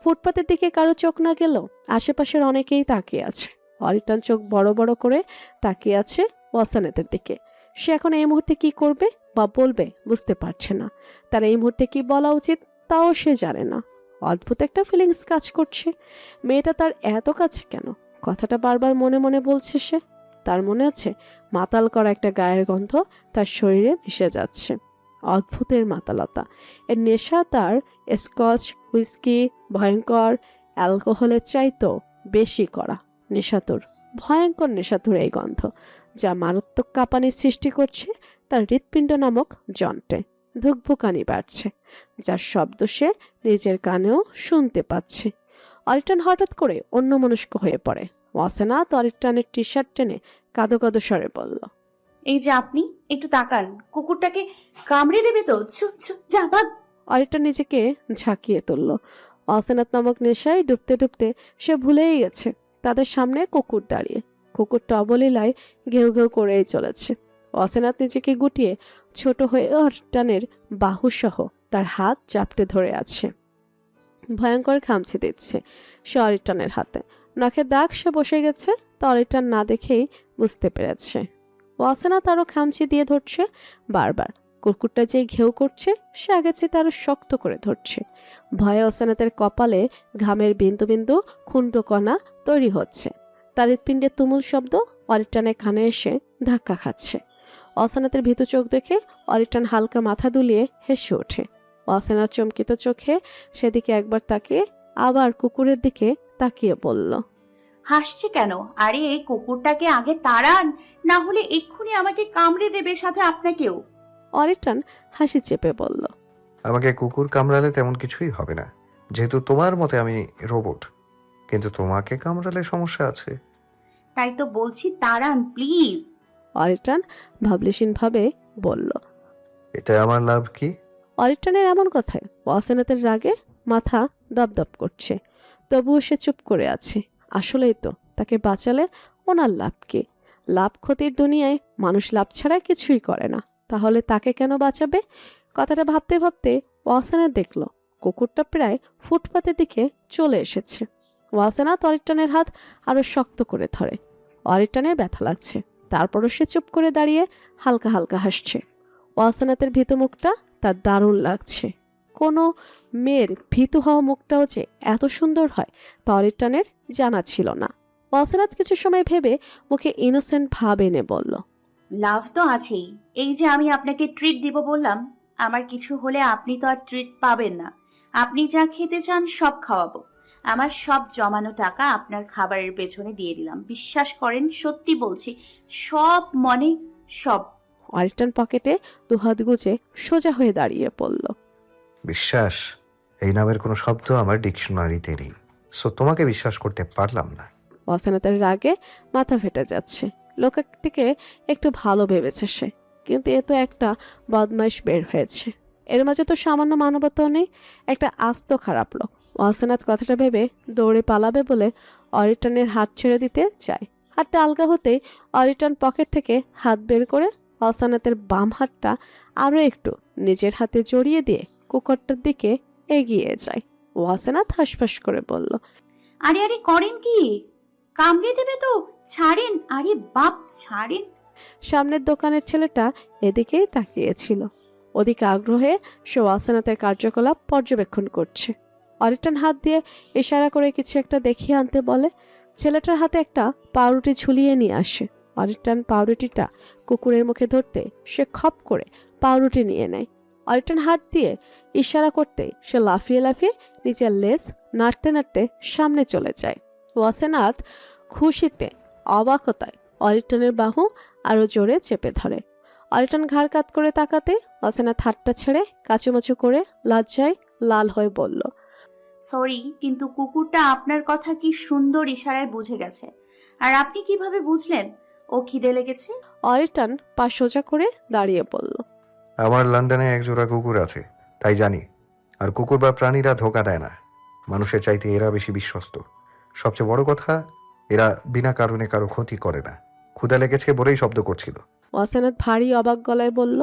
S3: ফুটপাতের দিকে কারো চোখ না গেলেও আশেপাশের অনেকেই তাকিয়ে আছে। অরিটান চোখ বড় বড় করে তাকিয়ে আছে ওয়াসেনাতের দিকে। সে এখন এই মুহূর্তে কি করবে বা বলবে বুঝতে পারছে না। তার এই মুহূর্তে কি বলা উচিত তাও সে জানে না। অদ্ভুত একটা ফিলিংস কাজ করছে। মেয়েটা তার এত কাছে কেন? কথাটা বারবার মনে মনে বলছে সে। তার মনে আছে মাতাল করা একটা গায়ের গন্ধ তার শরীরে মিশে যাচ্ছে। অদ্ভুতের মাতালতা। এর নেশা তার স্কচ, হুইস্কি, ভয়ঙ্কর অ্যালকোহলের চাইতেও বেশি করা নেশাতুর। ভয়ঙ্কর নেশাতুর এই গন্ধ, যা মারাত্মক কাঁপানির সৃষ্টি করছে তার হৃৎপিণ্ড নামক যন্ত্রে। ধুকভুকানি বাড়ছে, যার শব্দ সে নিজের কানেও শুনতে পাচ্ছে। অরিটান হঠাৎ করে অন্যমনস্ক হয়ে পড়ে। ওয়াসেনাত অরিটানের টি শার্ট টেনে কাঁদো কাঁদো স্বরে বলল,
S5: এই যে আপনি একটু তাকান, কুকুরটাকে কামড়ে দেবে তো। চুপ চুপ, যা ভাগ।
S3: অরিটান নিজেকে ঝাঁকিয়ে তুলল। ওয়াসেনাত নামক নেশায় ডুবতে ডুবতে সে ভুলেই গেছে তাদের সামনে কুকুর দাঁড়িয়ে। কুকুরটা অবলীলায় ঘেউ ঘেউ করেই চলেছে। ওয়াসেনাত নিজেকে গুটিয়ে ছোট হয়ে অরিটানের বাহুসহ তার হাত চাপটে ধরে আছে। ভয়ঙ্কর খামচি দিচ্ছে সে অরিটানের হাতে। নখের দাগ সে বসে গেছে, তা অরিটান না দেখেই বুঝতে পেরেছে। ওয়াসেনাত আরো খামচি দিয়ে ধরছে বারবার। কুকুরটা যে ঘেউ করছে সে আগে চেয়ে তারও শক্ত করে ধরছে। ভয়ে ওয়াসেনাতের কপালে ঘামের বিন্দু বিন্দু খুন্ডকণা তৈরি হচ্ছে। তার হৃৎপিণ্ডের তুমুল শব্দ অরিটানের কানে এসে ধাক্কা খাচ্ছে। ওয়াসেনাতের ভীতু চোখ দেখে অরিটান হালকা মাথা দুলিয়ে হেসে ওঠে। ওয়াসেনার চমকিত চোখে সেদিকে একবার তাকিয়ে আবার কুকুরের দিকে তাকিয়ে বলল,
S5: হাসছে কেন? আরে এই কুকুরটাকে আগে তাড়ান, না হলে এক্ষুনি আমাকে কামড়ে দেবে, সাথে আপনাকেও।
S3: অরিটান হাসি চেপে বলল,
S1: আমাকে কুকুর কামড়ালে তেমন কিছুই হবে না, যেহেতু তোমার মতে আমি রোবট। কিন্তু তোমাকে কামড়ালে সমস্যা আছে।
S5: তাই তো বলছি তাড়ান প্লিজ।
S3: অরিটান ভাবলেশীনভাবে বলল।
S1: এতে আমার লাভ কি?
S3: অরিটানের এমন কথায় ওয়াসেনাতের রাগে মাথা দপদপ করছে। তবুও সে চুপ করে আছে। আসলেই তো তাকে বাঁচালে ওনার লাভ কি? লাভ ক্ষতির দুনিয়ায় মানুষ লাভ ছাড়া কিছুই করে না, তাহলে তাকে কেন বাঁচাবে? কথাটা ভাবতে ভাবতে ওয়াসেনাত দেখল কুকুরটা প্রায় ফুটপাতের দিকে চলে এসেছে। ওয়াসেনাত অরিটানের হাত আরো শক্ত করে ধরে। অরিটানের ব্যথা লাগছে, তারপরও সে চুপ করে দাঁড়িয়ে হালকা হালকা হাসছে। ওয়াসেনাতের ভীত মুখটা তার দারুণ লাগছে। কোনো মেয়ের ভীতু হওয়া মুখটাও যে এত সুন্দর হয় তা অরিটানের জানা ছিল না। ওয়াসেনাত কিছু সময় ভেবে মুখে ইনোসেন্ট ভাব এনে বলল,
S5: লাভ তো আছেই। এই যে আমি আপনাকে ট্রিট দিব বললাম, আমার কিছু হলে আপনি তো আর ট্রিট পাবেন না। আপনি যা খেতে চান সব খাওয়াবো। আমার সব জমানো টাকা আপনার খাবারের পেছনে দিয়ে দিলাম। বিশ্বাস করেন, সত্যি বলছি, সব মনে সব।
S3: অরিটান পকেটে দুহাত গুজে সোজা হয়ে দাঁড়িয়ে পড়ল।
S1: বিশ্বাস এই নামের কোনো শব্দ আমার ডিকশনারিতে নেই, সো তোমাকে বিশ্বাস করতে পারলাম না।
S3: ওয়াসেনাতের রাগে মাথা ফেটে যাচ্ছে। লোকটিকে একটু ভালো ভেবেছে সে, কিন্তু এ তো একটা বদমাইশ বের হয়েছে। এর মাঝে তো সামান্য মানবতাও নেই, একটা আস্ত খারাপ লোক। ওয়াসেনাত কথাটা ভেবে দৌড়ে পালাবে বলে অরিটানের হাত ছেড়ে দিতে চায়। হাতটা আলগা হতেই অরিটান পকেট থেকে হাত বের করে ওয়াসেনাতের বাম হাতটা আরও একটু নিজের হাতে জড়িয়ে দিয়ে কুকুরটার দিকে এগিয়ে যায়। ওয়াসেনাত হাসফাস করে বলল,
S5: আরে আরে করেন কি? কামড়ে দেবে তো, ছাড়েন। আরে বাপ, ছাড়েন।
S3: সামনের দোকানের ছেলেটা এদিকেই তাকিয়েছিল। ওদিকে আগ্রহে সে ওয়াসেনাতের কার্যকলাপ পর্যবেক্ষণ করছে। অরিটান হাত দিয়ে ইশারা করে কিছু একটা দেখিয়ে আনতে বলে। ছেলেটার হাতে একটা পাউরুটি ঝুলিয়ে নিয়ে আসে। অরিটান পাউরুটিটা কুকুরের মুখে ধরতে সে খপ করে পাউরুটি নিয়ে নেয়। অরিটান হাত দিয়ে ইশারা করতে সে লাফিয়ে লাফিয়ে নিচের লেজ নাড়তে নাড়তে সামনে চলে যায়। ওয়াসেনাত খুশিতে অবাকতায় অরিটানের বাহু আরো জোরে চেপে ধরে। অরিটান ঘাড় কাত করে তাকাতে ওয়াসেনাত হাতটা ছেড়ে কাচুমাচু করে লজ্জায় লাল হয়ে বলল,
S5: সরি, কিন্তু কুকুরটা আপনার কথা কি সুন্দর ইশারায় বুঝে গেছে। আর আপনি কিভাবে বুঝলেন ও খিদে লেগেছে?
S3: অরিটান পা সোজা করে দাঁড়িয়ে বলল,
S1: আমার লন্ডনে এক জোড়া কুকুর আছে, তাই জানি। আর কুকুর বা প্রাণীরা ধোকা দেয় না, মানুষের চাইতে এরা বেশি বিশ্বস্ত। সবচেয়ে বড় কথা, এরা বিনা কারণে কারো ক্ষতি করে না। ক্ষুধা লেগেছে বলেই শব্দ করছিল।
S3: ওয়াসেনাত ভারী অবাক গলায় বলল।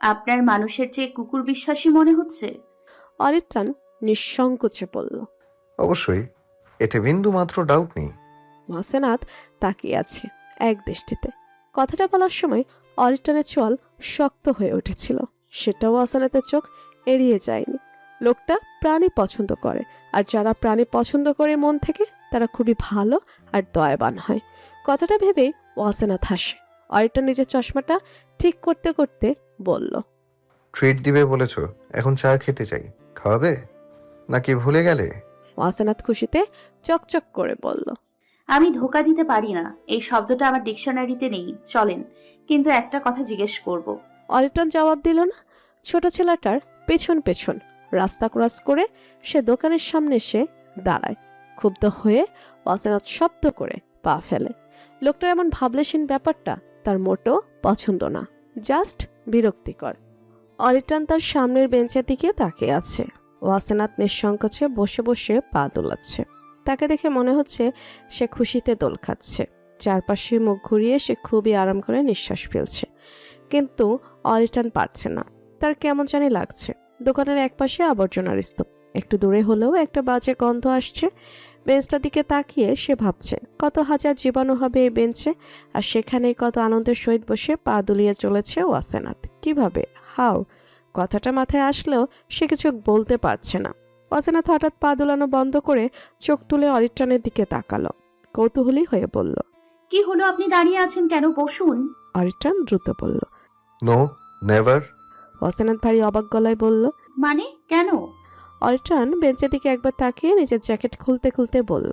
S5: আপনার মানুষের চেয়ে কুকুর বিশ্বাসী মনে হচ্ছে।
S3: অরিটান নিঃসংকোচে বলল।
S1: অবশ্যই, এতে বিন্দু মাত্র ডাউট নেই।
S3: ওয়াসেনাত তাকিয়ে আছে এক দৃষ্টিতে। কথাটা বলার সময় অরিটানের চোয়াল শক্ত হয়ে উঠেছিল, সেটাও ওয়াসেনাতের চোখ এড়িয়ে যায়নি। লোকটা প্রাণী পছন্দ করে, আর যারা প্রাণী পছন্দ করে মন থেকে তারা খুবই ভালো আর দয়াবান হয়। কথাটা ভেবেই ওয়াসেনাত হাসে। অরিটান নিজের চশমাটা ঠিক করতে করতে বলল,
S1: ট্রিট দিবে বলেছ, এখন চা খেতে চাই, খাওয়াবে নাকি ভুলে গেলে?
S3: ওয়াসেনাত খুশিতে চকচক করে বলল,
S5: আমি ধোকা দিতে পারি না, এই শব্দটা আমার ডিকশনারিতে নেই। চলেন, কিন্তু একটা কথা জিজ্ঞেস করব।
S3: অরিটান জবাব দিল না। ছোট ছেলেটার পেছন পেছন রাস্তা ক্রস করে সে দোকানের সামনে এসে দাঁড়ায়। ক্ষুব্ধ হয়ে ওয়াসেনাত শব্দ করে পা ফেলে। লোকটার এমন ভাবলেশীন ব্যাপারটা তার মোটো পছন্দ না, জাস্ট বিরক্তিকর। অরিটান তার সামনের বেঞ্চের দিকে তাকিয়ে আছে। ওয়াসেনাত নিঃসংকোচে বসে বসে পা দোলাচ্ছে। তাকে দেখে মনে হচ্ছে সে খুশিতে দোল খাচ্ছে। চারপাশে মুখ ঘুরিয়ে সে খুবই আরাম করে নিঃশ্বাস ফেলছে, কিন্তু অরিটান পারছে না। তার কেমন জানি লাগছে। দোকানের একপাশে আবর্জনার স্তূপ, একটু দূরে হলেও একটা বাজে গন্ধ আসছে। বেঞ্চটার দিকে তাকিয়ে সে ভাবছে কত হাজার জীবাণু হবে এই বেঞ্চে, আর সেখানেই কত আনন্দের সহিত বসে পা দুলিয়ে চলেছে ওয়াসেনাত। কিভাবে, হাও? কথাটা মাথায় আসলেও সে কিছু বলতে পারছে না। ওয়াসেনাত হঠাৎ পা দুলানো বন্ধ করে চোখ তুলে অরিটানের দিকে তাকালো। কৌতূহলী হয়ে বলল,
S5: কি হলো, আপনি দাঁড়িয়ে আছেন কেন? বসুন।
S3: অরিটান দ্রুত বলল।
S1: No, never.
S3: ওয়াসেনাত ভারী অবাক গলায় বলল,
S5: মানে কেন?
S3: অরিটান বেঞ্চের দিকে একবার তাকিয়ে নিজের জ্যাকেট খুলতে খুলতে বলল।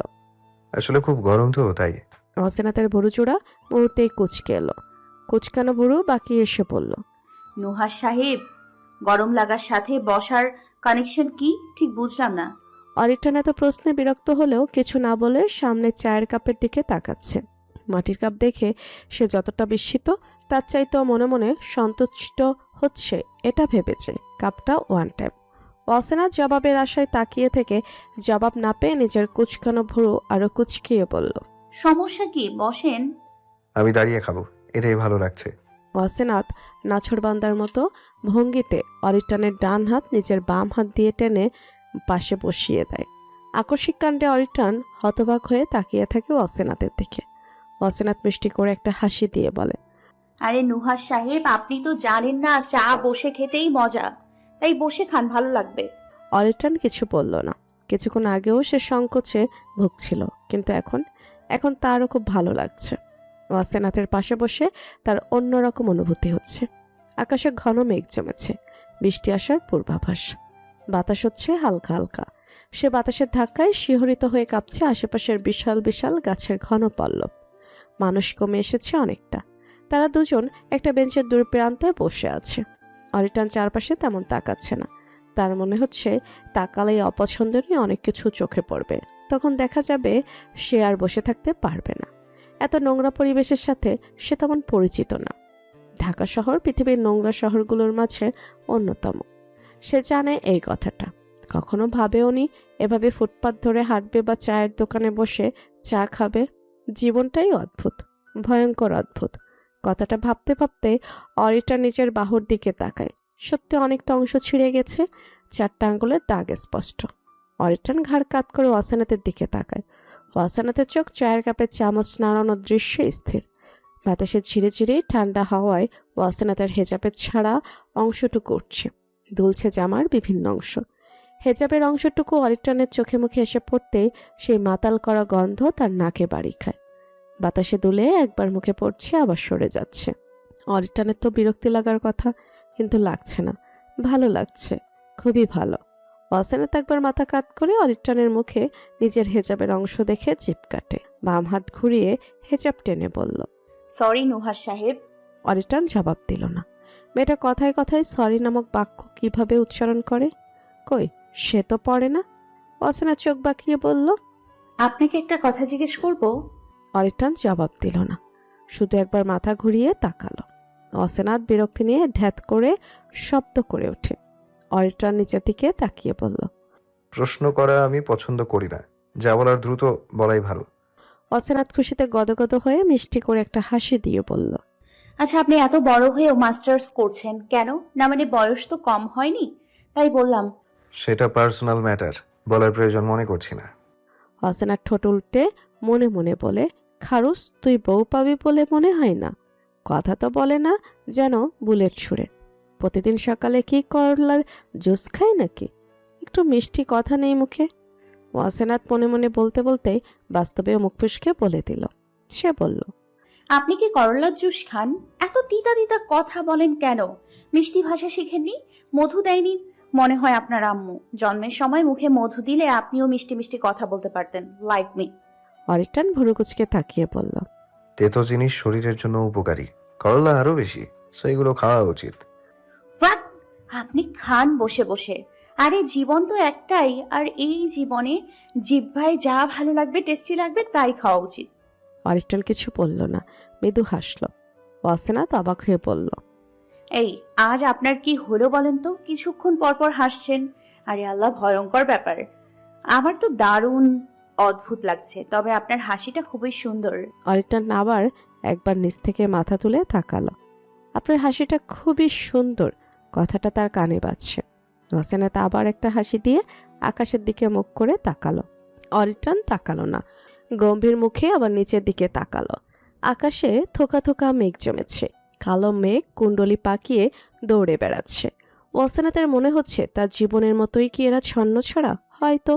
S1: আসলে খুব গরম তো, তাই।
S3: ওয়াসেনাতের ভুরু চূড়া মুহূর্তেই কুচকে এলো। কুচকানো ভুরু বাকি এসে বলল,
S5: নুহাস সাহেব, গরম লাগার সাথে বসার কানেকশন কি ঠিক বুঝলাম না।
S3: অরিটান এত প্রশ্নে বিরক্ত হলেও কিছু না বলে সামনে চায়ের কাপের দিকে তাকাচ্ছে। মাটির কাপ দেখে সে যতটা বিস্মিত তার চাইতেও মনে মনে সন্তুষ্ট হচ্ছে এটা ভেবেছে কাপটা ওয়ান টাইম। ওয়াসেনাত জবাবের আশায় তাকিয়ে থেকে জবাব না পেয়ে নিজের কুচকানো ভুরু আরো কুচকিয়ে বলল,
S5: সমস্যা কি, বসেন।
S1: আমি দাঁড়িয়ে খাবো, এটাই ভালো লাগছে।
S3: ওয়াসেনাত নাছোড়বান্দার মতো ভঙ্গিতে অরিটানের ডান হাত নিজের বাম হাত দিয়ে টেনে পাশে বসিয়ে দেয়। আকস্মিক কাণ্ডে অরিটান হতবাক হয়ে তাকিয়ে থাকে ওয়াসেনাতের দিকে। ওয়াসেনাত মিষ্টি করে একটা হাসি দিয়ে বলে,
S5: আরে নুহাস সাহেব, আপনি তো জানেন না চা বসে খেতেই মজা, তাই বসে খান, ভালো লাগবে।
S3: অরিটন কিছু বলল না। কিছুক্ষণ আগেও সে সংকোচে ভুগছিল, কিন্তু এখন তারও খুব ভালো লাগছে। ওয়াসেনাথের পাশে বসে তার অন্যরকম অনুভূতি হচ্ছে। আকাশে ঘন মেঘ জমেছে, বৃষ্টি আসার পূর্বাভাস। বাতাস হচ্ছে হালকা হালকা। সে বাতাসের ধাক্কায় শিহরিত হয়ে কাঁপছে আশেপাশের বিশাল বিশাল গাছের ঘন পল্লব। মানুষ কমে এসেছে অনেকটা। তারা দুজন একটা বেঞ্চের দূর প্রান্তে বসে আছে। অরিটন চারপাশে তেমন তাকাচ্ছে না। তার মনে হচ্ছে তাকালেই অপছন্দেরই অনেক কিছু চোখে পড়বে। তখন দেখা যাবে সে আর বসে থাকতে পারবে না। এত নোংরা পরিবেশের সাথে সে তেমন পরিচিত না। ঢাকা শহর পৃথিবীর নোংরা শহরগুলোর মাঝে অন্যতম। সে জানে এই কথাটা। কখনো ভাবেওনি এভাবে ফুটপাত ধরে হাঁটবে বা চায়ের দোকানে বসে চা খাবে। জীবনটাই অদ্ভুত, ভয়ঙ্কর অদ্ভুত। কথাটা ভাবতে ভাবতে অরিটা নিজের বাহুর দিকে তাকায়। সত্যি অনেকটা অংশ ছিঁড়ে গেছে, 4টা আঙ্গুলের দাগ স্পষ্ট। অরিটান ঘাড় কাত করে ওয়াসেনাথের দিকে তাকায়। ওয়াসেনাথের চোখ চায়ের কাপে চামচ নাড়ানোর দৃশ্যে স্থির। বাতাসে ঝিরে ঝিরে ঠান্ডা হাওয়ায় ওয়াসেনাথের হেজাবের ছাড়া অংশটুকু উঠছে, দুলছে জামার বিভিন্ন অংশ। হেজাবের অংশটুকু অরিটানের চোখে মুখে এসে পড়তে সেই মাতাল করা গন্ধ তার নাকে বাড়ি খায়। বাতাসে দুলে একবার মুখে পড়ছে, আবার সরে যাচ্ছে। অরিটানের তো বিরক্তি লাগার কথা, কিন্তু লাগছে না, ভালো লাগছে, খুবই ভালো। ওয়াসেনাথ একবার মাথা কাত করে অরিটানের মুখে নিজের হেজাবের অংশ দেখে জিভ কাটে। বাম হাত ঘুরিয়ে হেজাব টেনে বলল,
S5: সরি নুহাস সাহেব।
S3: অরিটান জবাব দিল না। মেয়েটা কথায় কথায় সরি নামক বাক্য কিভাবে উচ্চারণ করে? কই, সে তো পড়ে না। ওয়াসেনাথ চোখ বাঁকিয়ে বলল,
S5: আপনাকে একটা কথা জিজ্ঞেস করব?
S3: অরিটান জবাব দিল না, শুধু একবার মাথা ঘুরিয়ে তাকালো। ওয়াসেনাথ বিরক্তি নিয়ে ধ্যাত করে শব্দ করে ওঠে। অরিটান নিচের দিকে তাকিয়ে বলল,
S1: প্রশ্ন করা আমি পছন্দ করি না, যা বলার দ্রুত বলাই ভালো।
S3: ওয়াসেনাথ খুশিতে গদগদ হয়ে মিষ্টি করে একটা হাসি দিয়ে বলল,
S5: আচ্ছা, আপনি এত বড় হয়েও মাস্টার্স করছেন কেন? না মানে বয়স তো কম হয়নি, তাই বললাম।
S1: সেটা পার্সোনাল ম্যাটার, বলার প্রয়োজন মনে করছি না।
S3: ওয়াসেনাথ ঠোঁট উল্টে মনে মনে বলে, খারুস, তুই বউ পাবি বলে মনে হয় না। কথা তো বলে না যেন বুলেট ছুঁড়ে। প্রতিদিন সকালে কি করলার জুস খায় নাকি? একটু মিষ্টি কথা নেই মুখে। ওয়াসেনাথ মনে মনে বলতে বলতে বাস্তবেও মুখ ফুসকে বলে দিল। সে বলল,
S5: আপনি কি করলার জুস খান? এত তিতা তিতা কথা বলেন কেন? মিষ্টি ভাষা শিখেননি? মধু দেয়নি মনে হয় আপনার আম্মু? জন্মের সময় মুখে মধু দিলে আপনিও মিষ্টি মিষ্টি কথা বলতে পারতেন, লাইক মি।
S3: অরিটান ভুরুকুচকে তাকিয়ে বলল,
S1: তেতো জিনিস শরীরের জন্য উপকারী, করলা আরো বেশি, সো এগুলো খাওয়া উচিত।
S5: হোয়াট? আপনি খান বসে বসে? আরে জীবন তো একটাই, আর এই জীবনে জিহ্বায় যা ভালো লাগবে, টেস্টি লাগবে, তাই খাওয়া উচিত।
S3: অরিটান কিছু বলল না, মৃদু হাসল। ওয়াসেনাথ অবাক হয়ে বলল,
S5: এই আজ আপনার কি হলো বলেন তো? কিছুক্ষণ পর পর হাসছেন। আরে আল্লাহ, ভয়ঙ্কর ব্যাপার। আমার তো দারুণ অদ্ভুত লাগছে, তবে আপনার হাসিটা খুবই সুন্দর।
S3: অরিটান আবার একবার নিচ থেকে মাথা তুলে তাকালো। আপনার হাসিটা খুবই সুন্দর, কথাটা তার কানে বাজছে। ওয়াসেনাথ আবার একটা হাসি দিয়ে আকাশের দিকে মুখ করে তাকালো। অরিটান তাকালো না, গম্ভীর মুখে আবার নিচের দিকে তাকালো। আকাশে থোকা থোকা মেঘ জমেছে। কালো মেঘ কুণ্ডলি পাকিয়ে দৌড়ে বেড়াচ্ছে। ওয়াসেনাথের মনে হচ্ছে তার জীবনের মতোই কি এরা ছন্ন ছড়া? হয়তো।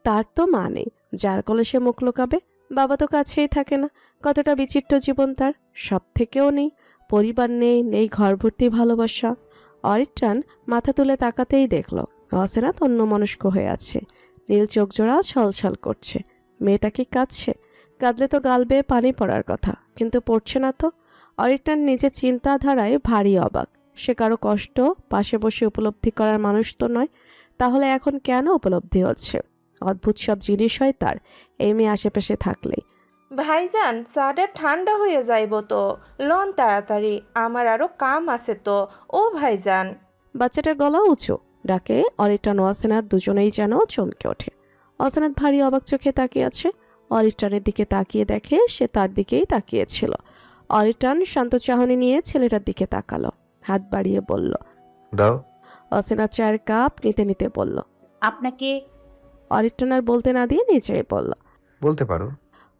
S3: তার তো মা নেই, যার কোলে সে মুখ লুকাবে। বাবা তো কাছেই থাকে না। কতটা বিচিত্র জীবন তার, সব থেকেও নেই। পরিবার নেই, নেই ঘর ভর্তি ভালোবাসা। অরিটান মাথা তুলে তাকাতেই দেখল ওয়াসেনাথ অন্যমনস্ক হয়ে আছে। নীল চোখ জোড়া ছলছল করছে। মেয়েটা কি কাঁদছে? কাঁদলে তো গাল বেয়ে পানি পড়ার কথা, কিন্তু পড়ছে না তো। অরিটান নিজের চিন্তাধারায় ভারী অবাক। সে কারো কষ্ট পাশে বসে উপলব্ধি করার মানুষ তো নয়, তাহলে এখন কেন উপলব্ধি হচ্ছে? অদ্ভুত সব জিনিস হয় তার এই মেয়ে আশেপাশে থাকলেই।
S8: ভাইজান, চাটা ঠান্ডা হয়ে যাইব তো, লন তাড়াতাড়ি, আমার আরো কাম আছে তো। ও ভাইজান।
S3: বাচ্চাটার গলা উঁচু, ডাকে অরিটান ওয়াসেনাথ দুজনেই যেন চমকে ওঠে। ওয়াসেনাথ ভারী অবাক চোখে তাকিয়ে আছে। অরিটানের দিকে তাকিয়ে দেখে সে তার দিকেই তাকিয়েছিল। অরিটান শান্ত চাহনি নিয়ে ছেলেটার দিকে তাকালো, হাত বাড়িয়ে বলল,
S1: দাও।
S3: ওয়াসেনাথ চায়ের কাপ নিতে নিতে বলল।
S5: আপনাকে?
S3: অরিটান আর বলতে না দিয়ে নিচেই বলল,
S1: বলতে পারো।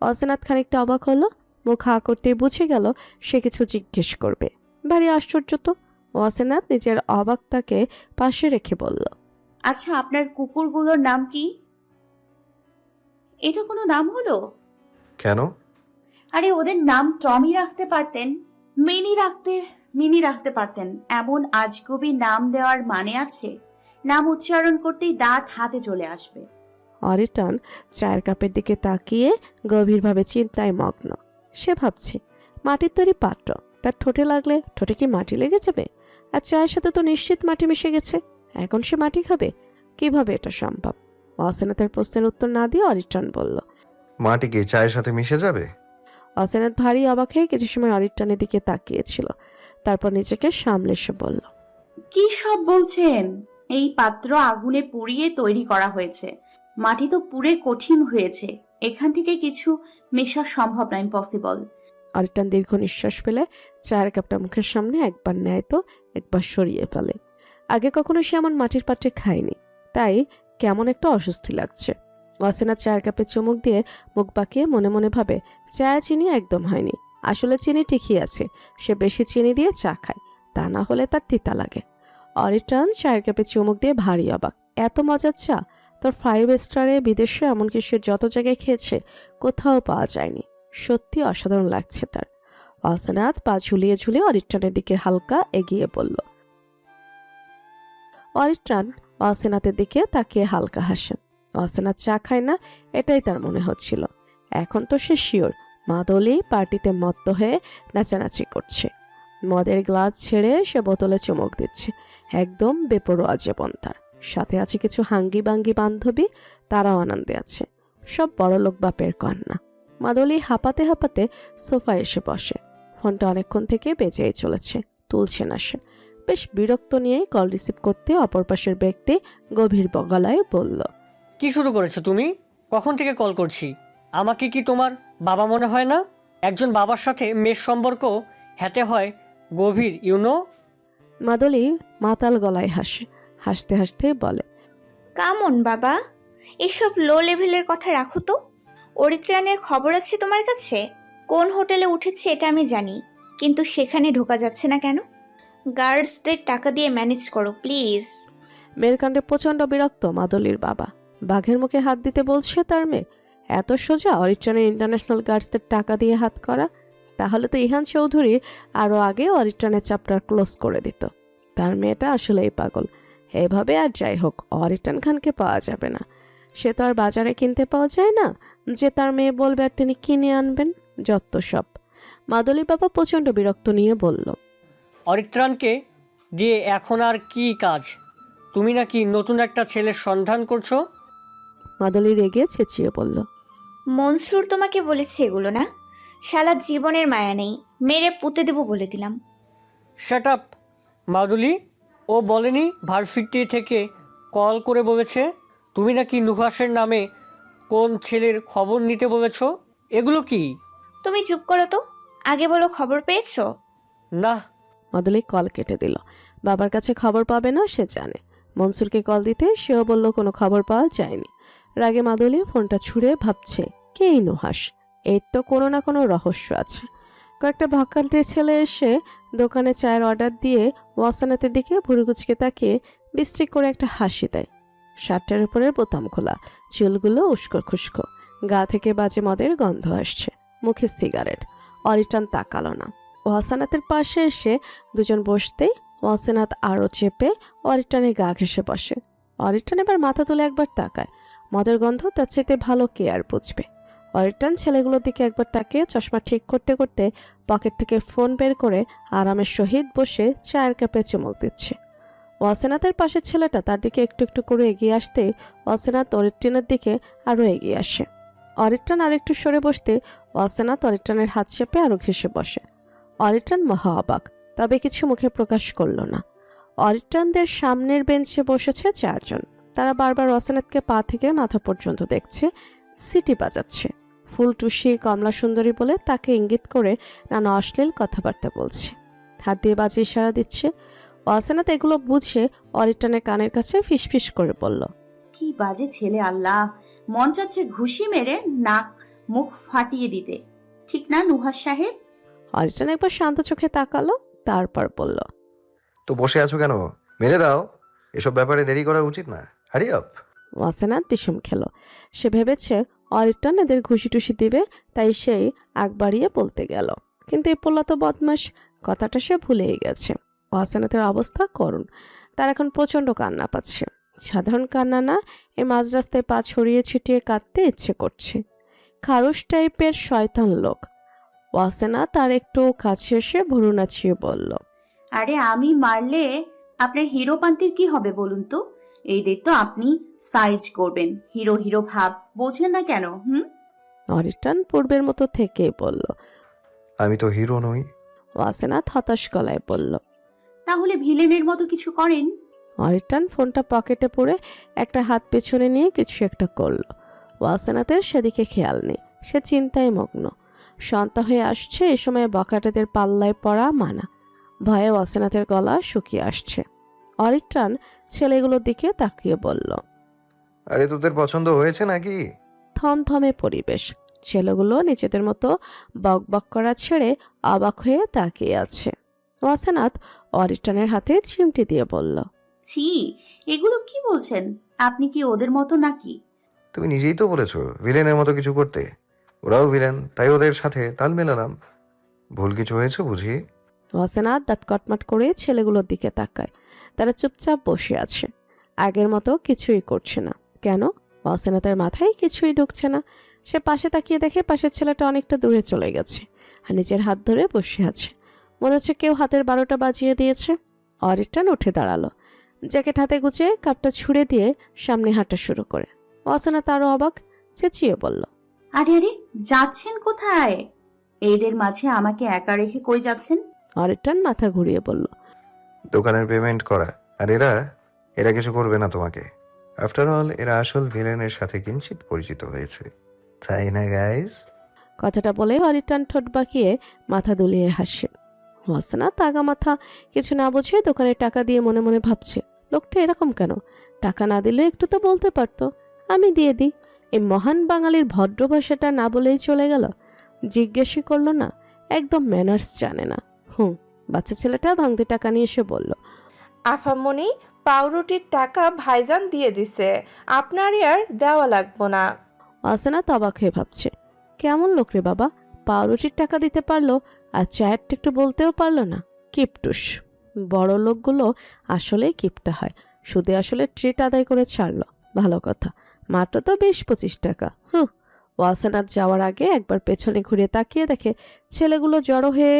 S3: ওয়াসেনাথ খানিকটা অবাক হলো। মুখ হা করতে বুঝে গেল সে কিছু জিজ্ঞেস করবে। ভারী আশ্চর্য তো। ওয়াসেনাত নিজের অবাকতাকে পাশে রেখে বলল,
S5: আচ্ছা, আপনার কুকুরগুলোর নাম কি? এটা কোনো নাম হলো?
S1: কেন?
S5: আরে ওদের নাম টমি রাখতে পারতেন, মিনি রাখতে পারতেন। এমন আজগুবি নাম দেওয়ার মানে আছে? নাম উচ্চারণ করতেই দাঁত হাতে চলে আসবে।
S3: অরিটন চায়ের কাপের দিকে তাকিয়ে গভীরভাবে চিন্তায় মগ্ন। সে ভাবছে, মাটির তৈরি পাত্র, তার ঠোঁটে লাগলে ঠোঁটে কি মাটি লেগে যাবে? আর চায়ের সাথে তো নিশ্চিত মাটি মিশে গেছে। এখন সে মাটি খাবে? কিভাবে এটা সম্ভব? অসেনাতের প্রশ্নের উত্তর না দিয়ে অরিটন বলল।
S1: মাটি কি চায়ের সাথে মিশে যাবে?
S3: অসেনাত ভারী অবাক হয়ে কিছু সময় অরিটনের দিকে তাকিয়েছিল, তারপর নিজেকে সামলে সে বলল,
S5: কি সব বলছেন? এই পাত্র আগুনে পুড়িয়ে তৈরি করা হয়েছে। মাটি তো পুড়ে কঠিন হয়েছে। এখান থেকে কিছু মেশা সম্ভব না, ইম্পসিবল।
S3: অরিটন দীর্ঘ নিঃশ্বাস ফেলে চায়ের কাপটা মুখের সামনে একবার নেয় তো একবার সরিয়ে ফেলে। আগে কখনো সে এমন মাটির পাত্রে খায়নি, তাই কেমন একটা অস্বস্তি লাগছে। অসেনা চায়ের কাপে চুমুক দিয়ে মুখ বাঁকিয়ে মনে মনে ভাবে, চায়ে চিনি একদম হয়নি। আসলে চিনি ঠিকই আছে, সে বেশি চিনি দিয়ে চা খায়, তা না হলে তার তিতা লাগে। অরিটন চায়ের কাপে চুমুক দিয়ে ভারী অবাক। এত মজার চা তোর 5 স্টারে বিদেশে, এমনকি সে যত জায়গায় খেয়েছে কোথাও পাওয়া যায়নি। সত্যি অসাধারণ লাগছে তার। অসেনাত পা ঝুলিয়ে ঝুলিয়ে অরিট্রানের দিকে হালকা এগিয়ে বলল। অরিট্রান অসেনাতের দিকে তাকিয়ে হালকা হাসে। অসেনাত চা খায় না এটাই তার মনে হচ্ছিল। এখন তো সে শিওর মাদলি পার্টিতে মত্ত হয়ে নাচানাচি করছে। মদের গ্লাস ছেড়ে সে বোতলে চুমুক দিচ্ছে। একদম বেপরোয়া জীবন তার। সাথে আছে কিছু হাঙ্গি বাঙ্গি বান্ধবী, তারাও আনন্দে আছে। সব বড়লোক বাপের কন্যা। মাদলি হাঁপাতে হাঁপাতে সোফায় এসে বসে। ফোনটা অনেকক্ষণ থেকে বেজেই চলেছে, তুলছে না সে। বেশ বিরক্ত নিয়ে কল রিসিভ করতে অপর পাশের ব্যক্তি গভীর গলায় বলল,
S9: কি শুরু করেছো তুমি? কখন থেকে কল করছি? আমাকে কি তোমার বাবা মনে হয় না? একজন বাবার সাথে মেয়ের সম্পর্ক হতে হয় গভীর, ইউনো।
S3: মাদলি মাতাল গলায় হাসে। হাসতে হাসতে বলে,
S7: কামন বাবা, এসব লো লেভেলের কথা রাখো তো। অরিত্রানের খবর আছে তোমার কাছে? কোন হোটেলে উঠেছে এটা আমি জানি, কিন্তু সেখানে ঢোকা যাচ্ছে না কেন? গার্ডসদের টাকা দিয়ে ম্যানেজ করো প্লিজ।
S3: মেয়ের কাণ্ডে প্রচণ্ড বিরক্ত মাদলির বাবা। বাঘের মুখে হাত দিতে বলছে তার মেয়ে। এত সোজা অরিট্রানের ইন্টারন্যাশনাল গার্ডসদের টাকা দিয়ে হাত করা? তাহলে তো ইহান চৌধুরী আরও আগে অরিট্রানের চ্যাপ্টার ক্লোজ করে দিত। তার মেয়েটা আসলেই পাগল। এভাবে আর যাই হোক, অরিট্রান খানকে পাওয়া যাবে না। সে তো আর বাজারে কিনতে পাওয়া যায় না যে তার মেয়ে বলবে আর তিনি কিনে আনবেন। যত সব। মাদলির বাবা প্রচণ্ড বিরক্ত নিয়ে বলল,
S9: অরিত্রানকে দিয়ে এখন আর কি কাজ? তুমি নাকি নতুন একটা ছেলের সন্ধান করছো?
S3: মাদলি রেগে চেঁচিয়ে বলল,
S7: মনসুর তোমাকে বলেছে এগুলো না? শালা জীবনের মায়া নেই, মেরে পুঁতে দেবো বলে দিলাম।
S9: Shut up মাদুলি। ও বলেনি ভার্সিটি থেকে কল করে বলেছে তুমি নাকি নুহাসের নামে কোন ছেলের খবর নিতে বলেছ? এগুলো কি?
S7: তুমি চুপ করো তো, আগে বলো খবর পেয়েছো?
S9: না।
S3: মাদলি কল কেটে দিল। বাবার কাছে খবর পাবে না সে জানে। মনসুরকে কল দিতে সেও বলল কোনো খবর পাওয়া যায়নি। রাগে মাদলি ফোনটা ছুঁড়ে ভাবছে, কে এই নুহাস? এর তো কোনো না কোনো রহস্য আছে। কয়েকটা ভাকালটে ছেলে এসে দোকানে চায়ের অর্ডার দিয়ে ওয়াসানাতের দিকে ভুরুকুচকে তাকিয়ে বিশ্রী করে একটা হাসি দেয়। শার্টের উপরের বোতাম খোলা, চুলগুলো উস্কো খুস্কো, গা থেকে বাজে মদের গন্ধ আসছে, মুখে সিগারেট। অরিট্রান তাকালো না। ওয়াসানাতের পাশে এসে দুজন বসতেই ওয়াসানাত আরও চেপে অরিট্রানের গা ঘেঁষে বসে। অরিট্রান এবার মাথা তুলে একবার তাকায়। মদের গন্ধ তার চাইতে ভালো কে আর বুঝবে। অরিট্রান ছেলেগুলোর দিকে একবার তাকিয়ে চশমা ঠিক করতে করতে পকেট থেকে ফোন বের করে আরামের সহিত বসে চায়ের কাপে চুমুক দিচ্ছে। ওয়াসেনাতের পাশের ছেলেটা তার দিকে একটু একটু করে এগিয়ে আসতে ওয়াসেনাত অরিট্রানের দিকে আরও এগিয়ে আসে। অরিট্রান আর একটু সরে বসতে ওয়াসেনাত অরিট্রানের হাত চেপে আরও ঘেঁষে বসে। অরিট্রান মহা অবাক, তবে কিছু মুখে প্রকাশ করল না। অরিট্রানদের সামনের বেঞ্চে বসেছে 4 জন। তারা বারবার ওয়াসেনাতকে পা থেকে মাথা পর্যন্ত দেখছে, সিটি বাজাচ্ছে। ফুলটুসি কমলা সুন্দরী বলে তাকে ইঙ্গিত করে নানা অশ্লীল কথাবার্তা বলছে, হাত দিয়ে বাজে ইশারা দিচ্ছে। ওয়াসেনাত এগুলো বুঝে অরিট্রানের কানের কাছে ফিসফিস করে বলল,
S5: কি বাজে ছেলে, আল্লাহ! মন চাচ্ছে ঘুষি মেরে নাক মুখ ফাটিয়ে দিতে। ঠিক না নুহাস সাহেব?
S3: অরিট্রান একবার শান্ত চোখে তাকালো, তারপর বলল,
S1: তো বসে আছো কেন? মেরে দাও। এসব ব্যাপারে দেরি করা উচিত না। Hurry up.
S3: ওয়াসেনাথ বিষম খেল। সে ভেবেছে অরিটন এদের ঘুষি টুসি দিবে, তাই সেই আগ বাড়িয়ে বলতে গেল। কিন্তু এই পোলা তো বদমাস, কথাটা সে ভুলেই গেছে। ওয়াসেনাথের অবস্থা করুণ। তার এখন প্রচণ্ড কান্না পাচ্ছে। সাধারণ কান্না না, এই মাঝ রাস্তায় পা ছড়িয়ে ছিটিয়ে কাঁদতে ইচ্ছে করছে। খারুশ টাইপের শয়তান লোক। ওয়াসেনা তার একটু কাছে এসে ভুরু নাচিয়ে বলল,
S5: আরে আমি মারলে আপনার হিরো পান্তির কি হবে বলুন তো? এইদের তো আপনি সাইজ করবেন, হিরো হিরো ভাব, বোঝেন না কেন?
S3: অরিটন পূর্বের মতো থেকেই বলল।
S1: আমি তো হিরো নই।
S3: ওয়াসেনাথ হতাশ গলায় বলল।
S5: তাহলে ভিলেনের মতো কিছু করেন।
S3: অরিটন ফোনটা পকেটে পুরে একটা হাত পেছনে নিয়ে কিছু একটা করল। ওয়াসেনাথের সেদিকে খেয়াল নেই, সে চিন্তায় মগ্ন। সন্ধ্যা হয়ে আসছে, এ সময় বখাটেদের পাল্লায় পড়া মানা। ভয়ে ওয়াসেনাথের গলা শুকিয়ে আসছে। অরিটন ছেলেগুলোর দিকে তাকিয়ে বলল।
S1: আরে তোদের পছন্দ হয়েছে নাকি?
S3: থমথমে পরিবেশ। ছেলেগুলো নিজেদের মতো বক বক করা ছেড়ে অবাক হয়ে তাকিয়ে আছে। ওয়াসেনাথ অরিটনের হাতে চিমটি দিয়ে বলল,
S5: ছি, এগুলো কি বলছেন? আপনি কি ওদের মতো নাকি?
S1: তুমি নিজেই তো বলেছো ভিলেনের মতো কিছু করতে। ওরাও ভিলেন, তাই ওদের সাথে তাল মেলালাম। ভুল কিছু হয়েছে বুঝি?
S3: ওয়াসেনাথ দাঁত কটমাট করে ছেলেগুলোর দিকে তাকায়। তারা চুপচাপ বসে আছে, আগের মতো কিছুই করছে না। কেন? ওয়াসেনাথের মাথায় কিছুই ঢুকছে না। সে পাশে তাকিয়ে দেখে পাশের ছেলেটা অনেকটা দূরে চলে গেছে আর নিজের হাত ধরে বসে আছে। মনে হচ্ছে কেউ হাতের 12টা বাজিয়ে দিয়েছে। অরিটন উঠে দাঁড়ালো, জ্যাকেট হাতে গুছিয়ে কাপটা ছুঁড়ে দিয়ে সামনে হাঁটা শুরু করে। ওয়াসেনাথ আরো অবাক, চেঁচিয়ে বলল,
S5: আরে আরে, যাচ্ছেন কোথায়? এদের মাঝে আমাকে একা রেখে কই যাচ্ছেন?
S3: অরিটন মাথা ঘুরিয়ে বলল,
S1: দোকানের পেমেন্ট করা। আর এরা কিছু করবে না তোমাকে। আফটার অল এরা আসল ভিলেনের সাথে কিঞ্চিত পরিচিত হয়েছে, তাই না গাইস?
S3: কথাটা বলে অরিটন ঠোঁট বাঁকিয়ে মাথা দুলিয়ে হাসে। ওয়াসেনাথ তাগা মাথা কিছু না বুঝে দোকানে টাকা দিয়ে মনে মনে ভাবছে, লোকটা এরকম কেন? টাকা না দিলে একটু তো বলতে পারতো, আমি দিয়ে দিই। এই মহান বাঙালির ভদ্র ভাষাটা না বলেই চলে গেল। জিজ্ঞেসই করলো না, একদম ম্যানার্স জানে না। বাচ্চা ছেলেটা ভাঙতে টাকা নিয়ে এসে বলল,
S8: আফামনি, পাউরুটির টাকা ভাইজান দিয়ে দিছে, আপনার আর দেওয়া লাগবো না।
S3: ওয়াসেনাথ অবাক হয়ে ভাবছে, কেমন লোক রে বাবা, পাউরুটির টাকা দিতে পারলো আর চায়েরটা একটু বলতেও পারলো না। কিপটুস। বড় লোকগুলো আসলেই কিপটা হয়। সুদে আসলে ট্রিট আদায় করে ছাড়লো, ভালো কথা। মাত্র তো 20-25 টাকা। ওয়াসেনাথ যাওয়ার আগে একবার পেছনে ঘুরে তাকিয়ে দেখে ছেলেগুলো জড়ো হয়ে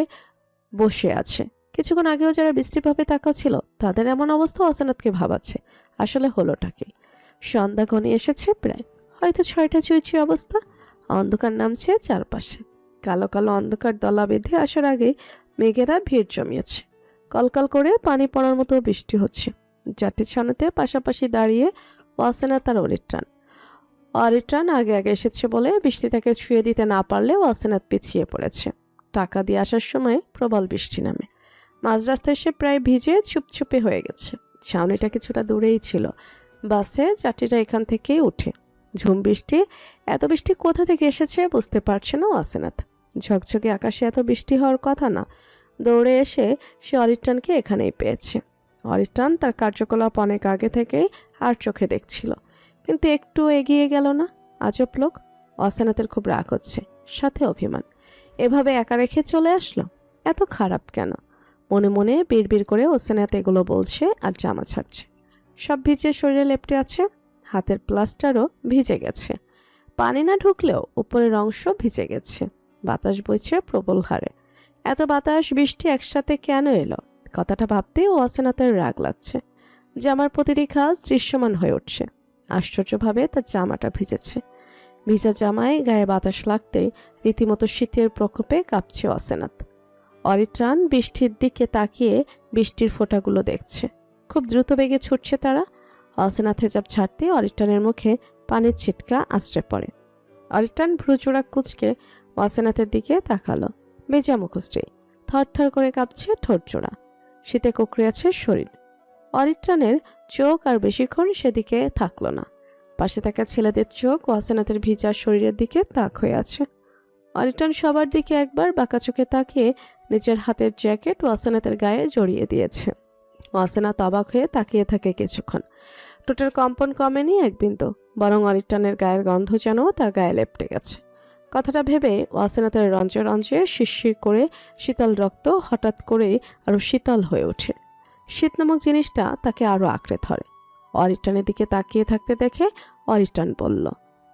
S3: বসে আছে। কিছুক্ষণ আগেও যারা বৃষ্টিভাবে তাকাচ্ছিল তাদের এমন অবস্থা ওয়াসেনাথকে ভাবাচ্ছে। আসলে হলোটা কি? সন্ধ্যা ঘনিয়ে এসেছে প্রায়, হয়তো 6টা চুইচি অবস্থা। অন্ধকার নামছে চারপাশে। কালো কালো অন্ধকার দলা বেঁধে আসার আগে মেঘেরা ভিড় জমিয়েছে। কলকল করে পানি পড়ার মতো বৃষ্টি হচ্ছে। 4টে ছানুতে পাশাপাশি দাঁড়িয়ে ওয়াসেনাথ আর অরিটন আগে আগে এসেছে বলে বৃষ্টি তাকে ছুঁয়ে দিতে না পারলে ওয়াসেনাথ পিছিয়ে পড়েছে। টাকা দিয়ে আসার সময় প্রবল বৃষ্টি নামে। মাঝ রাস্তায় সে প্রায় ভিজে চুপচুপে হয়ে গেছে। ছাউনিটা কিছুটা দূরেই ছিল। বাসে যাত্রীরা এখান থেকেই উঠে। ঝুম বৃষ্টি, এত বৃষ্টি কোথা থেকে এসেছে বুঝতে পারছে না ওয়াসেনাথ। ঝকঝকে আকাশে এত বৃষ্টি হওয়ার কথা না। দৌড়ে এসে সে অরিটনকে এখানেই পেয়েছে। অরিটন তার কার্যকলাপ অনেক আগে থেকেই আর চোখে দেখছিল, কিন্তু একটু এগিয়ে গেল না। আজব লোক। ওয়াসেনাথের খুব রাগ হচ্ছে, সাথে অভিমান। এভাবে একা রেখে চলে আসলো, এত খারাপ কেন? মনে মনে বিড়বিড় করে ওয়াসেনাথ এগুলো বলছে আর জামা ছাড়ছে। সব ভিজে শরীরে লেপটে আছে, হাতের প্লাস্টারও ভিজে গেছে। পানি না ঢুকলেও উপরের অংশ ভিজে গেছে। বাতাস বইছে প্রবল হারে। এত বাতাস বৃষ্টি একসাথে কেন এলো? কথাটা ভাবতেই ওয়াসেনাথের রাগ লাগছে। জামার প্রতিটি খাজ দৃশ্যমান হয়ে উঠছে। আশ্চর্যভাবে তার জামাটা ভিজেছে। ভিজা জামায় গায়ে বাতাস লাগতেই রীতিমতো শীতের প্রকোপে কাঁপছে ওয়াসেনাথ। অরিটন বৃষ্টির দিকে তাকিয়ে বৃষ্টির ফোঁটাগুলো দেখছে। খুব দ্রুত বেগে ছুটছে তারা। ওয়াসেনাথ হেজাব ছাড়তে অরিটনের মুখে পানির ছিটকা আছড়ে পড়ে। অরিটন ভ্রুচূড়া কুচকে ওয়াসেনাথের দিকে তাকালো। বেজা মুখশ্রী, থরথর করে কাঁপছে ঠোঁট জোড়া। শীতে কুকড়ে আছে শরীর। অরিটনের চোখ আর বেশিক্ষণ সেদিকে থাকলো না। পাশে থাকা ছেলেদের চোখ ওয়াসেনাথের ভিজা শরীরের দিকে তাক হয়ে আছে। অরিটন সবার দিকে একবার বাঁকা চোখে তাকিয়ে নিজের হাতের জ্যাকেট ওয়াসেনাথের গায়ে জড়িয়ে দিয়েছে। ওয়াসেনাত অবাক হয়ে তাকিয়ে থাকে কিছুক্ষণ। ঠোঁটের কম্পন কমেনি এক বিন্দু, বরং অরিটানের গায়ের গন্ধ যেন তার গায়ে লেপটে গেছে। কথাটা ভেবে ওয়াসেনাতের রঞ্জে রঞ্জে শিরশির করে শীতল রক্ত হঠাৎ করে আরো শীতল হয়ে ওঠে। শীত নামক জিনিসটা তাকে আরো আঁকড়ে ধরে। অরিটানের দিকে তাকিয়ে থাকতে দেখে অরিটান বলল,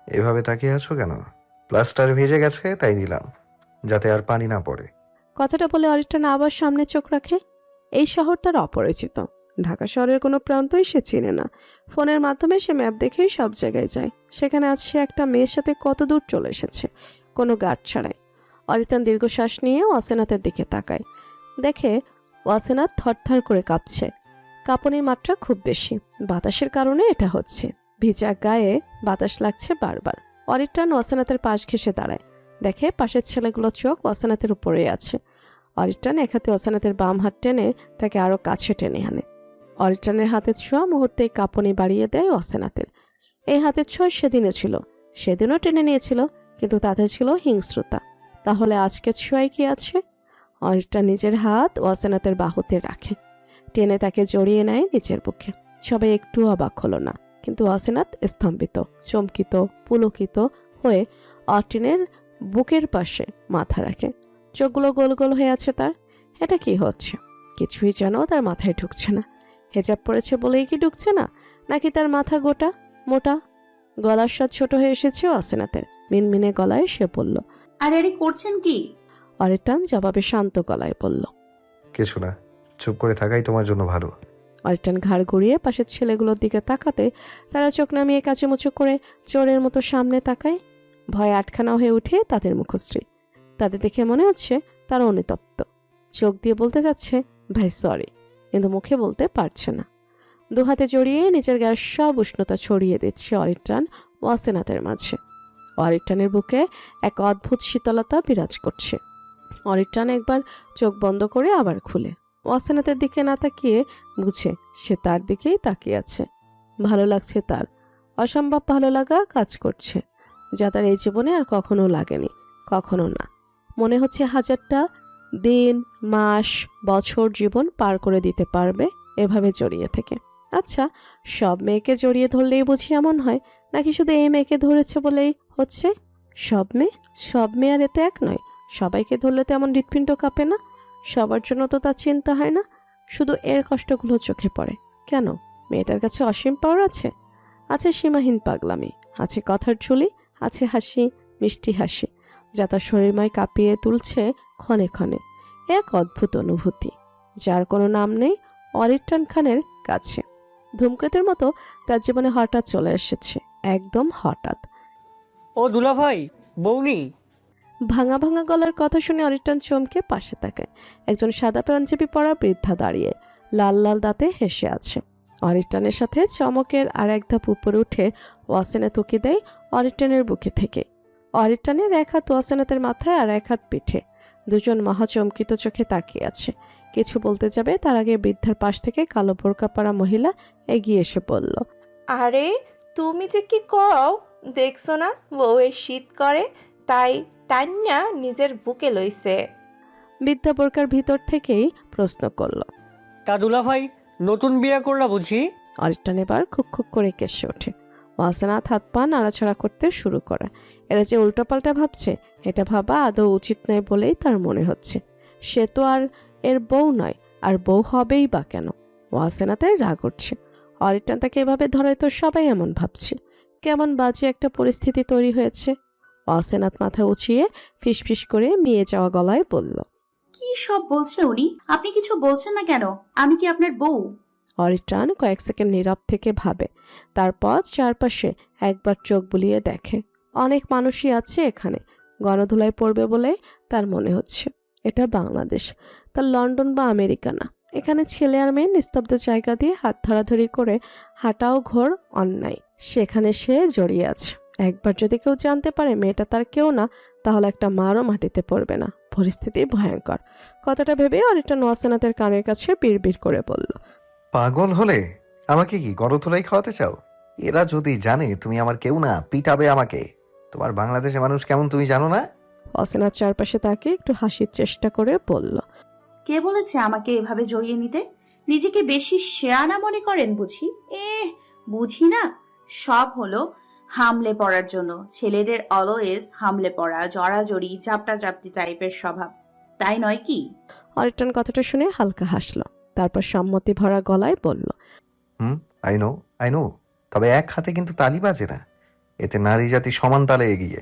S1: এভাবে তাকিয়ে আছো কেন? প্লাস্টার ভেজে গেছে তাই দিলাম, যাতে আর পানি না পড়ে।
S3: কথাটা বলে অরিটান আবার সামনে চোখ রাখে। এই শহর তার অপরিচিত, ঢাকা শহরের কোনো প্রান্তই সে চেনে না। ফোনের মাধ্যমে সে ম্যাপ দেখেই সব জায়গায় যায়। সেখানে আজ সে একটা মেয়ের সাথে কত দূর চলে এসেছে, কোনো গার্ড ছাড়াই। অরিটান দীর্ঘশ্বাস নিয়ে ওয়াসেনাতের দিকে তাকায়, দেখে ওয়াসেনাত থরথর করে কাঁপছে। কাঁপুনির মাত্রা খুব বেশি, বাতাসের কারণে এটা হচ্ছে। ভিজা গায়ে বাতাস লাগছে বারবার। অরিটান ওয়াসেনাতের পাশ ঘেঁষে দাঁড়ায়, দেখে পাশের ছেলেগুলোর চোখ ওয়াসেনাতের উপরেই আছে। অরিটান এক হাতে ওয়াসেনাতের বাম হাত টেনে তাকে আরো কাছে টেনে আনে। অরিটানের হাতের ছোঁয়া মুহূর্তেই কাঁপুনি বাড়িয়ে দেয় ওয়াসেনাতের। এই হাতের ছোঁয়া সেদিনও ছিল, সেদিনও টেনে নিয়েছিল, কিন্তু তাতে ছিল হিংস্রতা। তাহলে আজকের ছোঁয়ায় কি আছে? অরিটান নিজের হাত ওয়াসেনাতের বাহুতে রাখে, টেনে তাকে জড়িয়ে নেয় নিজের বুকে। সবাই একটু অবাক হলো না, কিন্তু ওয়াসেনাত স্তম্ভিত, চমকিত, পুলকিত হয়ে অরিটানের বুকের পাশে মাথা রাখে। চোখগুলো গোল গোল হয়ে আছে তার। এটা কি হচ্ছে? কিছুই যেন তার মাথায় ঢুকছে না। হেজাব পড়েছে বলেই কি ঢুকছে না, নাকি তার মাথা গোটা মোটা? গলার স্বাদ ছোট হয়ে এসেছে ওয়াসেনাতের। মিনমিনে গলায় সে বলল,
S5: আরে আরে করছেন কি?
S3: অরিটান জবাবে শান্ত গলায় বলল,
S1: কিছু না, চুপ করে থাকাই তোমার জন্য ভালো।
S3: অরিটান ঘাড় ঘুরিয়ে পাশের ছেলেগুলোর দিকে তাকাতে তারা চোখ নামিয়ে কাচুমুচু করে চোরের মতো সামনে তাকায়। ভয়ে আটখানা হয়ে উঠে তাদের মুখশ্রী। তাদের দেখে মনে হচ্ছে তারা অনুতপ্ত। চোখ দিয়ে বলতে যাচ্ছে ভাই সরি, কিন্তু মুখে বলতে পারছে না। দুহাতে জড়িয়ে নিজের গায়ের সব উষ্ণতা ছড়িয়ে দিচ্ছে অরিটান ওয়াসেনাতের মাঝে। অরিটানের বুকে এক অদ্ভুত শীতলতা বিরাজ করছে। অরিটান একবার চোখ বন্ধ করে আবার খুলে ওয়াসেনাতের দিকে না তাকিয়ে বুঝে সে তার দিকেই তাকিয়ে আছে। ভালো লাগছে তার, অসম্ভব ভালো লাগা কাজ করছে, যা তার এই জীবনে আর কখনো লাগেনি, কখনো না। মনে হচ্ছে হাজারটা দিন, মাস, বছর জীবন পার করে দিতে পারবে এভাবে জড়িয়ে থেকে। আচ্ছা, সব মেয়েকে জড়িয়ে ধরলেই বুঝি এমন হয়, নাকি শুধু এই মেয়েকে ধরেছে বলেই হচ্ছে? সব মেয়ে আর এতে এক নয়। সবাইকে ধরলে তো এমন হৃৎপিণ্ড কাঁপে না? সবার জন্য তো তার চিন্তা হয় না, শুধু এর কষ্টগুলো চোখে পড়ে। কেন? মেয়েটার কাছে অসীম পাওয়ার আছে, আছে সীমাহীন পাগলামি, আছে কথার ঝুলি, আছে হাসি, মিষ্টি হাসি, যা তার শরীরময় কাঁপিয়ে তুলছে ক্ষণে ক্ষণে। এক অদ্ভুত অনুভূতি, যার কোনো নাম নেই অরিটান খানের কাছে। ধূমকেতুর মতো তার জীবনে হঠাৎ চলে এসেছে, একদম হঠাৎ।
S9: ও দুলাভাই, বৌনি।
S3: ভাঙা ভাঙা গলার কথা শুনে অরিটান চমকে পাশে তাকায়। একজন সাদা পাঞ্জাবি পরা বৃদ্ধা দাঁড়িয়ে লাল লাল দাঁতে হেসে আছে। অরিটানের সাথে চমকের আর এক ধাপ উপরে উঠে ওয়াসেনাত উকি দেয় অরিটানের বুকে থেকে। অরিটানের এক হাত ওয়াসেনাতের মাথায় আর এক হাত পিঠে। দুজন মহাচমকিত চোখে তাকিয়ে আছে। কিছু বলতে যাবে তার আগে বৃদ্ধার পাশ থেকে কালো বোরকা পরা মহিলা এগিয়ে এসে বলল,
S8: আরে তুমি যে কি কও, দেখছো না বউয়ের শীত করে, তাই টান্না নিজের বুকে লইছে।
S3: বৃদ্ধা বোরকার ভিতর থেকেই প্রশ্ন করলো।
S9: তা দুলাভাই, নতুন বিয়ে করলা বুঝি?
S3: অরিটান এবার খুক খুক করে কেসে ওঠে। ওয়াসেনাত হাত পা নাড়াচাড়া করতে শুরু করে। এরা যে উল্টাপাল্টা ভাবছে, এটা ভাবা আদৌ উচিত নয় বলেই তার মনে হচ্ছে। সে তো আর এর বউ নয়, আর বউ হবেই বা কেন? ওয়াসেনাতের রাগ উঠছে। অরিটান তাকে এভাবে ধরে তো সবাই এমন ভাবছে। কেমন বাজে একটা পরিস্থিতি তৈরি হয়েছে। ওয়াসেনাত মাথা উঁচিয়ে ফিসফিস করে মিয়ে যাওয়া গলায় বলল,
S5: কি সব বলছে উনি? আপনি কিছু বলছেন না কেন? আমি কি আপনার বউ?
S3: অরিটান কয়েক সেকেন্ড নীরব থেকে ভাবে, তারপর চারপাশে একবার চোখ বুলিয়ে দেখে। অনেক মানুষই আছে এখানে। গণধুলায় পড়বে বলে তার মনে হচ্ছে এটা বাংলাদেশ, তার লন্ডন বা আমেরিকা না। এখানে ছেলে আর মেয়ে নিস্তব্ধ জায়গা দিয়ে হাত ধরাধরি করে হাঁটাও ঘোর অন্যায়। সেখানে সে জড়িয়ে আছে। একবার যদি কেউ জানতে পারে মেয়েটা তার কেউ না, তাহলে একটা মারও মাটিতে পড়বে না। পরিস্থিতি ভয়ঙ্কর। কথাটা ভেবে অরিটান ওয়াসেনাতের কানের কাছে বিড়বিড় করে বলল,
S1: পাগল হলে আমাকে কি গড়তুলাই খাওয়াতে চাও? এরা যদি জানে তুমি আমার কেউ না, পিটাবে আমাকে। তোমার বাংলাদেশের মানুষ কেমন তুমি জানো না?
S3: ওয়াসেনাত চারপাশে তাকে একটু হাসির চেষ্টা করে বলল,
S5: কে বলেছে আমাকে এভাবে জড়িয়ে নিতে? নিজেকে বেশি শেয়ানা মনে করেন বুঝি? বুঝি না, সব হলো হামলে পড়ার জন্য। ছেলেদের অলওয়েজ হামলে পড়া, জড়াজড়ি, চাপটা চাপটি টাইপের স্বভাব, তাই নয় কি?
S3: অরিটন কথাটা শুনে হালকা হাসলো, তারপর সম্মতি ভরা গলায় বলল,
S1: আই নো, তবে এক হাতে কিন্তু তালি বাজে না, এতে নারী জাতি সমান তালে এগিয়ে।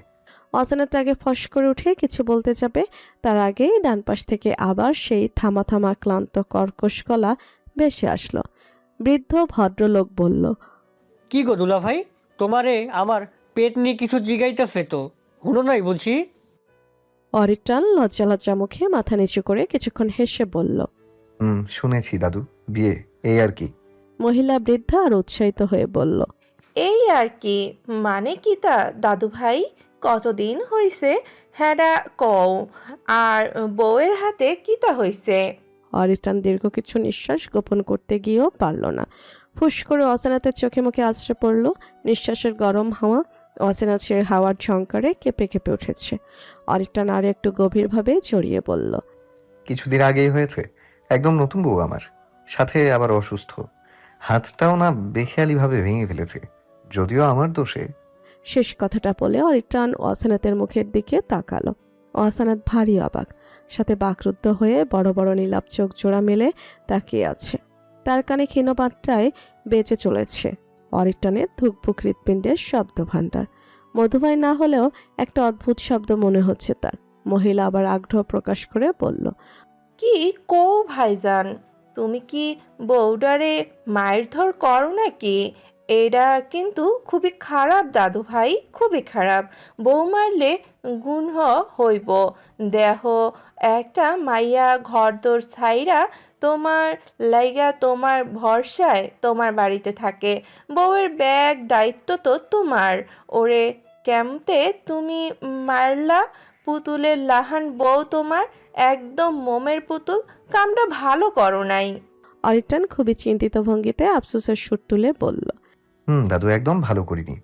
S3: অসেনাত আগে ফস করে উঠে কিছু বলতে যাবে, তার আগে ডান পাশ থেকে আবার সেই থামা থামা ক্লান্ত কর্কশ গলা ভেসে আসলো। বৃদ্ধ ভদ্রলোক বলল,
S9: কি গো দুলা ভাই, তোমারে আমার পেট নিয়ে কিছু জিগাইতেছে তো, হুনো নাই বুঝি?
S3: অরিটন লজ্জা লজ্জা মুখে মাথা নিচু করে কিছুক্ষণ হেসে বলল,
S1: শুনেছি দাদু, বিয়ে, এই আর কি।
S3: মহিলা বৃদ্ধা আর উৎসাহিত হয়ে বলল,
S8: এই আর কি মানে কি তা দাদু ভাই? কতদিন হইছে হ্যাডা কও, আর বউয়ের হাতে কিতা হইছে?
S3: অরিটন দীর্ঘ কিছু নিঃশ্বাস গোপন করতে গিয়েও পারল না। ফুস করে অসেনাতের চোখে মুখে আছড়ে পড়ল। নিঃশ্বাসের গরম হাওয়া অচেনা সে হাওয়ার ঝংকারে কেঁপে কেঁপে উঠেছে। অরিটন আর একটু গভীরভাবে জড়িয়ে বলল,
S1: কিছুদিন আগেই হয়েছে, একদম নতুন বউ আমার, সাথে আবার অসুস্থ, হাতটাও না বেখেয়ালিভাবে ভেঙে ফেলেছে, যদিও আমার দোষে।
S3: শেষ কথাটা বলে অরিটন অসেনাতের মুখের দিকে তাকালো। অসেনাত ভারী অবাক, সাথে বাকরুদ্ধ হয়ে বড় বড় নীলাভ চোখ জোড়া মেলে তাকিয়ে আছে। তার কানে ক্ষীণমাত্রায় বেঁচে চলেছে অরিটনের ধুকপুক হৃৎপিণ্ডের শব্দ ভাণ্ডার। মধুময় না হলেও একটা অদ্ভুত শব্দ মনে হচ্ছে তার। মহিলা আবার আগ্রহ প্রকাশ করে বলল,
S8: কি কও ভাইজান, তুমি কি বউডারে মায়ের ধর করো নাকি? এটা কিন্তু খুবই খারাপ দাদু ভাই, খুবই খারাপ। বউ মারলে গুনহ হইব। দেহ একটা মাইয়া ঘরদোর ছাইরা তোমার লাইগা তোমার ভরসায় তোমার বাড়িতে থাকে। বউয়ের ব্যাগ দায়িত্ব তো তোমার। ওরে কেমতে তুমি মারলা? পুতুলের লাহান বউ তোমার, একদম মোমের পুতুল, কামটা ভালো করো নাই।
S3: অরিটন খুবই চিন্তিত ভঙ্গিতে আফসোসের সুর তুলে বলল,
S1: দাদু, একদম ভালো করিনি।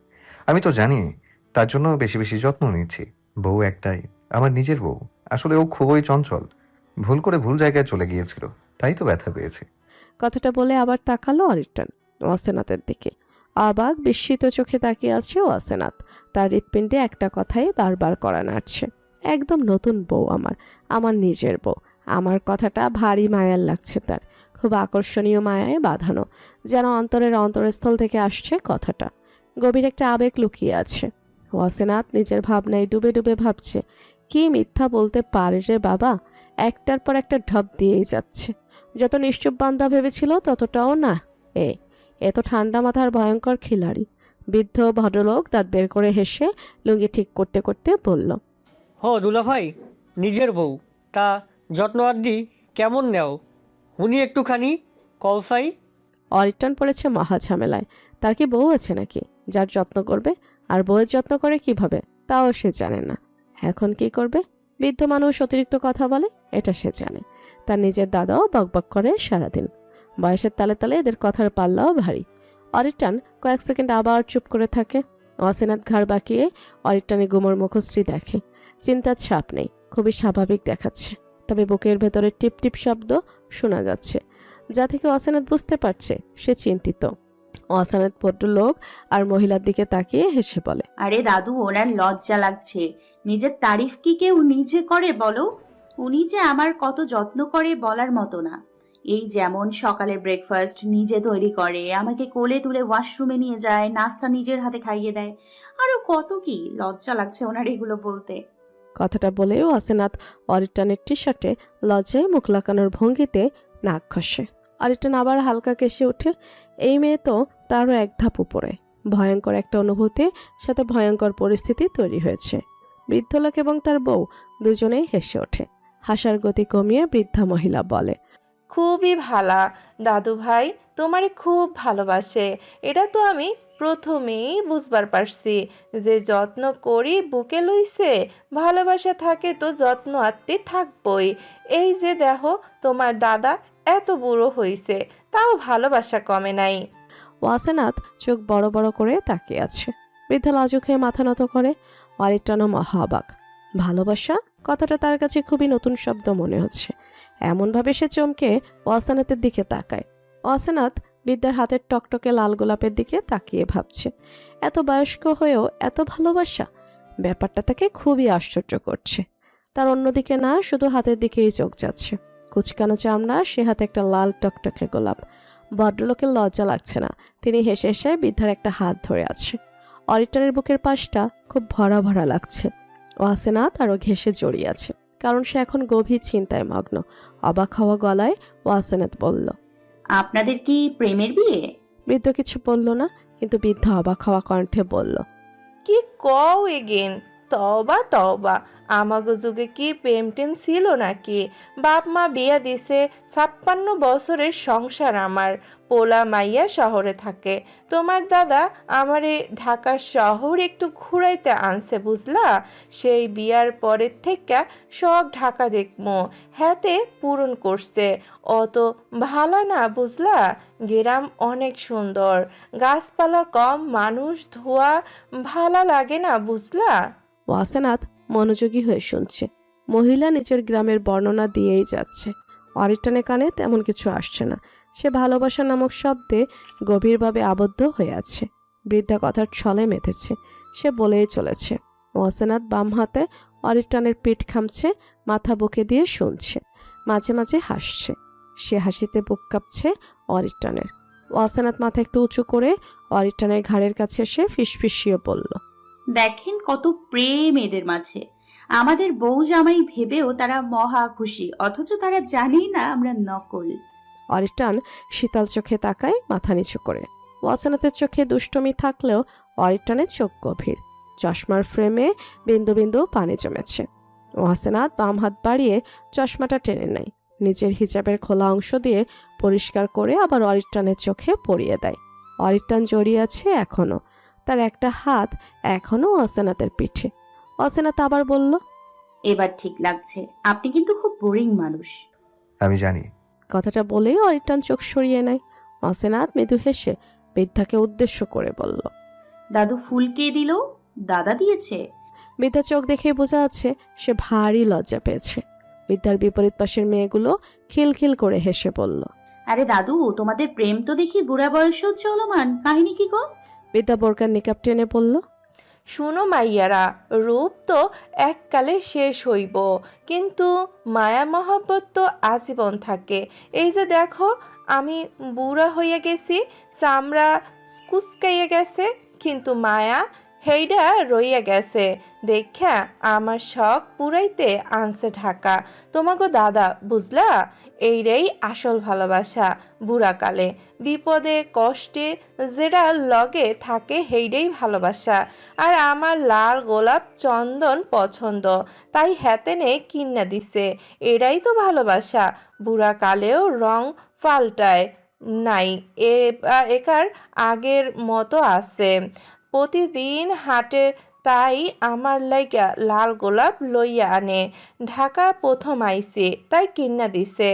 S1: আমি তো জানি, তার জন্য বেশি বেশি যত্ন নিচ্ছি। বউ একটাই, আমার নিজের বউ। আসলে ও খুবই চঞ্চল, ভুল করে ভুল জায়গায় চলে গিয়েছিল, তাই তো ব্যথা পেয়েছে।
S3: কথাটা বলে আবার তাকালো অরিটন অসেনাতের দিকে। অবাক বিস্মিত চোখে তাকিয়ে আছে অসেনাত। তার হৃৎপিণ্ডে একটা কথাই বারবার করা নাড়ছে, একদম নতুন বউ আমার নিজের বউ। আমার কথাটা ভারী মায়ার লাগছে তার, খুব আকর্ষণীয় মায়ায় বাঁধানো, যেন অন্তরের অন্তরস্থল থেকে আসছে কথাটা। গভীর একটা আবেগ লুকিয়ে আছে। অসেনাত নিজের ভাবনায় ডুবে ডুবে ভাবছে, কি মিথ্যা বলতে পারে রে বাবা, একটার পর একটা ঢপ দিয়েই যাচ্ছে। যত নিশ্চুপ বান্দা ভেবেছিল ততটাও না। এ তো ঠান্ডা মাথার ভয়ঙ্কর খিলাড়ি। বৃদ্ধ ভদ্রলোক দাঁত বের করে হেসে লুঙ্গি ঠিক করতে করতে বলল,
S9: দুলা ভাই, নিজের বউ, তা যত্ন আদি কেমন নেও হুনি একটুখানি কলসাই?
S3: অরিটন পড়েছে মহা ঝামেলায়। তার কি বউ আছে নাকি যার যত্ন করবে? আর বউয়ের যত্ন করে কিভাবে তাও সে জানে না। এখন কি করবে? বৃদ্ধ মানুষ অতিরিক্ত কথা বলে, এটা সে জানে। তার নিজের দাদাও বকবক করে সারাদিন। বয়সের তালে তালে এদের কথার পাল্লাও ভারী। অরিটন কয়েক সেকেন্ড আবার চুপ করে থাকে। অসেনাত ঘাড় বাঁকিয়ে অরিটনের গুমর মুখশ্রী দেখে। চিন্তার ছাপ নেই, খুবই স্বাভাবিক দেখাচ্ছে। তবে বুকের ভেতরে টিপ টিপ শব্দ শোনা যাচ্ছে, যা থেকে অসেনাত বুঝতে পারছে সে চিন্তিত। অসেনাত ভদ্রলোক আর মহিলার দিকে তাকিয়ে হেসে বলে,
S5: আরে দাদু, ওনার লজ্জা লাগছে। নিজের তারিফ কি কেউ নিজে করে বলো? উনি যে আমার কত যত্ন করে বলার মতো না। এই যেমন সকালের ব্রেকফাস্ট নিজে তৈরি করে, আমাকে কোলে তুলে ওয়াশরুমে নিয়ে যায়, নাস্তা নিজের হাতে খাইয়ে দেয়, আরো কত কি। লজ্জা লাগছে ওনার এগুলো বলতে।
S3: কথাটা বলেও অসেনাত অরিটনের টি শার্টে লজ্জায় মুখ লাগানোর ভঙ্গিতে নাক ঘষে। অরিটন আবার হালকা কেসে ওঠে। এই মেয়ে তো তারও এক ধাপ উপরে। ভয়ঙ্কর একটা অনুভূতি, সাথে ভয়ঙ্কর পরিস্থিতি তৈরি হয়েছে। বৃদ্ধ লোক এবং তার বউ দুজনেই হেসে ওঠে। হাসার গতি কমিয়ে বৃদ্ধা মহিলা বলে,
S8: খুবই ভালা দাদু ভাই, তোমারে খুব ভালোবাসে। এটা তো আমি প্রথমেই বুঝবার পারছি, যে যত্ন করি বুকে লইছে। ভালোবাসা থাকে তো যত্ন আত্মে থাকবই। এই যে দেহ তোমার দাদা এত বুড়ো হইছে, তাও ভালোবাসা কমে নাই।
S3: ওয়াসেনাথ চোখ বড় বড় করে তাকিয়ে আছে। বৃদ্ধা লাজুক হয়ে মাথা নত করে। অরিটনও মহা অবাক। ভালোবাসা কথাটা তার কাছে খুবই নতুন শব্দ মনে হচ্ছে। এমনভাবে সে চমকে ওয়াসেনাতের দিকে তাকায়। ওয়াসেনাত বিদ্যার হাতের টকটকে লাল গোলাপের দিকে তাকিয়ে ভাবছে, এত বয়স্ক হয়েও এত ভালোবাসা। ব্যাপারটা তাকে খুবই আশ্চর্য করছে। তার অন্যদিকে না, শুধু হাতের দিকেই চোখ যাচ্ছে। কুচকানো চামড়া, সে হাতে একটা লাল টকটকে গোলাপ। ভদ্রলোকের লজ্জা লাগছে না, তিনি হেসে হেসে বিদ্যার একটা হাত ধরে আছে। অরিটনের বুকের পাশটা খুব ভরা ভরা লাগছে। ওয়াসেনাত আরও ঘেঁষে জড়িয়ে আছে, কারণ সে এখন গভীর চিন্তায় মগ্ন। অবাক হওয়া গলায় ওয়াসেনাত বলল,
S5: আপনাদের কি প্রেমের বিয়ে?
S3: বৃদ্ধ কিছু বলল না, কিন্তু বৃদ্ধ অবাক হওয়া কণ্ঠে বলল,
S8: কি কও এগেন? তবা তবা, আমাগো যুগে কি প্রেম টেম ছিল নাকি? বাপ মা বিয়া দিছে, 56 বছরের সংসার আমার। পোলা মাইয়া শহরে থাকে। তোমার দাদা আমারে ঢাকা শহর একটু ঘুরাইতে আনছে, বুঝলা? সেই বিয়ার পরের থেকে শখ ঢাকা দেখমো হাতে পূরণ করছে। অত ভালা না, বুঝলা? গ্রাম অনেক সুন্দর, গাছপালা কম, মানুষ ধোয়া, ভালা লাগে না, বুঝলা?
S3: ওয়াসেনাত মনোযোগী হয়ে শুনছে। মহিলা নিজের গ্রামের বর্ণনা দিয়েই যাচ্ছে। অরিটনের কানে তেমন কিছু আসছে না। সে ভালোবাসা নামক শব্দে গভীরভাবে আবদ্ধ হয়ে আছে। বৃদ্ধা কথার ছলে মেতেছে, সে বলেই চলেছে। ওয়াসেনাত বাম হাতে অরিটনের পিঠ খামছে, মাথা বুকে দিয়ে শুনছে, মাঝে মাঝে হাসছে। সে হাসিতে বুক কাঁপছে অরিটনের। ওয়াসেনাত মাথা একটু উঁচু করে অরিটনের ঘাড়ের কাছে এসে ফিসফিসিয়ে বলল,
S5: দেখেন কত প্রেম এদের মাঝে। আমাদের বউ জামাই ভেবেও তারা মহা খুশি, অথচ তারা জানেই না আমরা নকল।
S3: অরিটন শীতল চোখে তাকায় মাথা নিচু করে। ওয়াসেনাতের চোখে দুষ্টমি থাকলেও অরিটনের চোখ গভীর। চশমার ফ্রেমে বিন্দু বিন্দু পানি জমেছে। ওয়াসেনাত বাম হাত বাড়িয়ে চশমাটা টেনে নেয়, নিচের হিজাবের খোলা অংশ দিয়ে পরিষ্কার করে আবার অরিটনের চোখে পরিয়ে দেয়। অরিটন জড়িয়ে আছে এখনো, তার একটা হাত এখনো ওয়াসেনাতের পিঠে। ওয়াসেনাত আবার বলল,
S5: এবার ঠিক লাগছে। আপনি কিন্তু খুব বোরিং মানুষ।
S1: আমি জানি।
S3: কথাটা বলেই অরিটন চোখ সরিয়ে নেয়। ওয়াসেনাত মৃদু হেসে বৃদ্ধাকে উদ্দেশ্য করে বলল,
S5: দাদু ফুল কে দিল? দাদা দিয়েছে?
S3: বৃদ্ধা চোখ দেখেই বোঝা যাচ্ছে সে ভারী লজ্জা পেয়েছে। বৃদ্ধার বিপরীত পাশের মেয়েগুলো খিলখিল করে হেসে বলল,
S5: আরে দাদু, তোমাদের প্রেম তো দেখি বুড়া বয়সেও চলমান। কাহিনী কি গো?
S3: বৃদ্ধা বোরকার নিকাব টেনে বলল,
S8: শুনো মাইয়ারা, রূপ তো এককালে শেষ হইব, কিন্তু মায়া মহব্বত তো আজীবন থাকে। এই যে দেখো, আমি বুড়া হইয়া গেছি, চামড়া কুচকাইয়া গেছে, কিন্তু মায়া হেইডা রইয়া গেছে। দেখা আমার শখ পুরাইতে আনছে ঢাকা তোমাগো দাদা, বুঝলা? এইটাই আসল ভালোবাসা। বুড়াকালে বিপদে কষ্টে যেটা লগে থাকে হেইডাই ভালোবাসা। আর আমার লাল গোলাপ চন্দন পছন্দ, তাই হাতেনে কিন্না দিছে। এটাই তো ভালোবাসা। বুড়াকালেও রং পাল্টায় নাই, একার আগের মতো আছে। প্রতিদিন হাটে, তাই আমার লাইগা লাল গোলাপ লইয়া আনে। ঢাকা প্রথম আইছে, তাই কিন্না দিছে।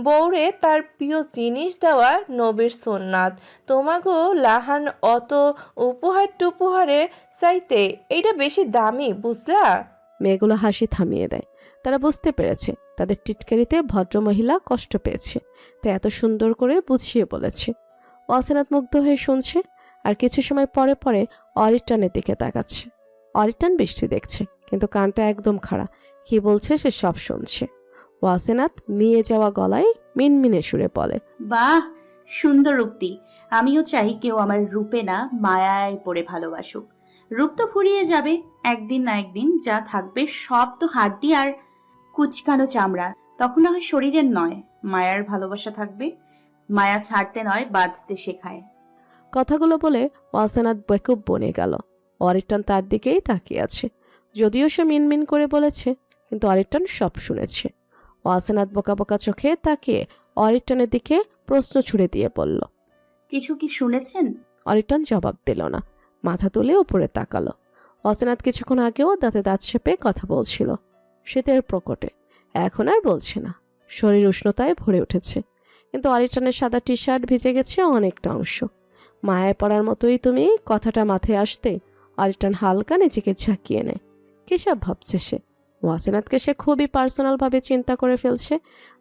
S8: বউরে তার প্রিয় জিনিস দেওয়া নবীর সুন্নাত। তোমাগো লাহান অত উপহার টুপহারের চাইতে এইটা বেশি দামি, বুঝলা?
S3: মেয়েগুলো হাসি থামিয়ে দেয়। তারা বুঝতে পেরেছে তাদের টিটকারিতে ভদ্রমহিলা কষ্ট পেয়েছে, তাই এত সুন্দর করে বুঝিয়ে বলেছে। ওয়াসেনাত মুগ্ধ হয়ে শুনছে, আর কিছু সময় পরে পরে অরিটনের দিকে তাকাচ্ছে। অরিটন বৃষ্টি দেখছে, কিন্তু কানটা একদম খাড়া। কি বলছে সে সব শুনছে। ওয়াসেনাত মিয়ে যাওয়া গলায় মিনমিনে সুরে বলে,
S5: বাহ, সুন্দর উক্তি। আমিও চাই কেউ আমার রূপে না মায়ায় পড়ে ভালোবাসুক। রূপ তো ফুরিয়ে যাবে একদিন না একদিন, যা থাকবে সব তো হাড্ডি আর কুচকানো চামড়া। তখন না হয় শরীরের নয়, মায়ার ভালোবাসা থাকবে। মায়া ছাড়তে নয়, বাঁধতে শেখায়।
S3: কথাগুলো বলে ওয়াসেনাত বেকুব বনে গেল। অরিটন তার দিকেই তাকিয়ে আছে। যদিও সে মিনমিন করে বলেছে, কিন্তু অরিটন সব শুনেছে। ওয়াসেনাত বোকা বোকা চোখে তাকিয়ে অরিটনের দিকে প্রশ্ন ছুড়ে দিয়ে বলল,
S5: কিছু কি শুনেছেন?
S3: অরিটন জবাব দিল না, মাথা তুলে উপরে তাকালো। ওয়াসেনাত কিছুক্ষণ আগেও দাঁতে দাঁত চেপে কথা বলছিল, শীতের প্রকটে। এখন আর বলছে না, শরীর উষ্ণতায় ভরে উঠেছে। কিন্তু অরিটনের সাদা টি শার্ট ভিজে গেছে অনেকটা অংশ। মায়ায় পড়ার মতোই তুমি কথাটা মাথায় আসতে অরিটন হালকা নিজেকে ঝাঁকিয়ে নেয়। কিসব ভাবছে সে? ওয়াসিনাথকে সে খুবই পার্সোনালভাবে চিন্তা করে ফেলছে,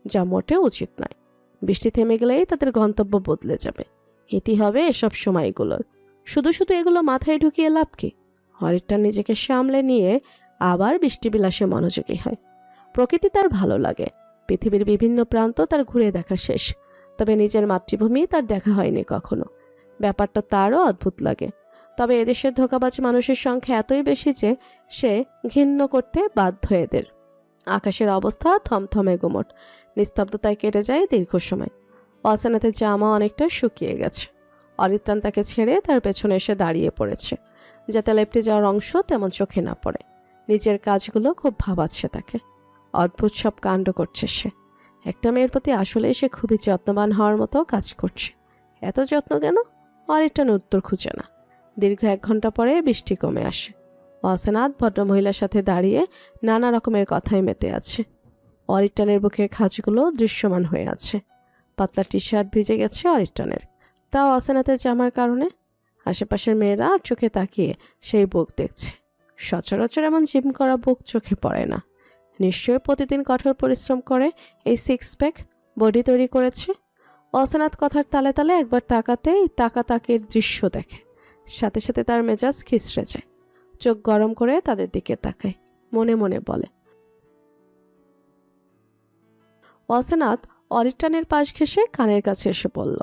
S3: যা মোটেও উচিত নয়। বৃষ্টি থেমে গেলেই তাদের গন্তব্য বদলে যাবে। ইতি হবে এসব সময়গুলোর। শুধু শুধু এগুলো মাথায় ঢুকিয়ে লাভ কি? অরিত্রাণ নিজেকে সামলে নিয়ে আবার বৃষ্টিবিলাসে মনোযোগী হয়। প্রকৃতি তার ভালো লাগে, পৃথিবীর বিভিন্ন প্রান্ত তার ঘুরে দেখা শেষ, তবে নিজের মাতৃভূমি তার দেখা হয়নি কখনো। ব্যাপারটা তারও অদ্ভুত লাগে। তবে এদেশের ধোঁকাবাজ মানুষের সংখ্যা এতই বেশি যে সে ঘৃণ্য করতে বাধ্য এদের। আকাশের অবস্থা থমথমে গুমট, নিস্তব্ধতায় কেটে যায় দীর্ঘ সময়। ওয়াসিনাথের জামা অনেকটা শুকিয়ে গেছে। অরিত্রাণ তাকে ছেড়ে তার পেছনে এসে দাঁড়িয়ে পড়েছে, যাতে লেপটে যাওয়ার অংশ তেমন চোখে না পড়ে। নিজের কাজগুলো খুব ভাবাচ্ছে তাকে। অদ্ভুত সব কাণ্ড করছে সে। একটা মেয়ের প্রতি আসলে সে খুবই যত্নবান হওয়ার মতো কাজ করছে। এত যত্ন কেন? অরিত্রাণ উত্তর খুঁজে না। দীর্ঘ 1 ঘন্টা পরে বৃষ্টি কমে আসে। ওয়াসিনাথ ভদ্রমহিলার সাথে দাঁড়িয়ে নানা রকমের কথায় মেতে আছে। অরিত্রাণের বুকের খাঁজগুলো দৃশ্যমান হয়ে আছে। পাতলা টি শার্ট ভিজে গেছে অরিত্রাণের, তাও ওয়াসিনাথের জামার কারণে। আশেপাশের মেয়েরা আর চোখে তাকিয়ে সেই বুক দেখছে। সচরাচর এমন জিম করা বুক চোখে পড়ে না। নিশ্চয়ই প্রতিদিন কঠোর পরিশ্রম করে এই 6 প্যাক বডি তৈরি করেছে। ওয়াসিনাথ কথার তালে তালে একবার তাকাতেই তাকাতাকির দৃশ্য দেখে। সাথে সাথে তার মেজাজ খিচড়ে যায়। চোখ গরম করে তাদের দিকে তাকায়, মনে মনে বলে। ওয়াসিনাথ অরিত্রাণের পাশ ঘেঁষে কানের কাছে এসে বলল,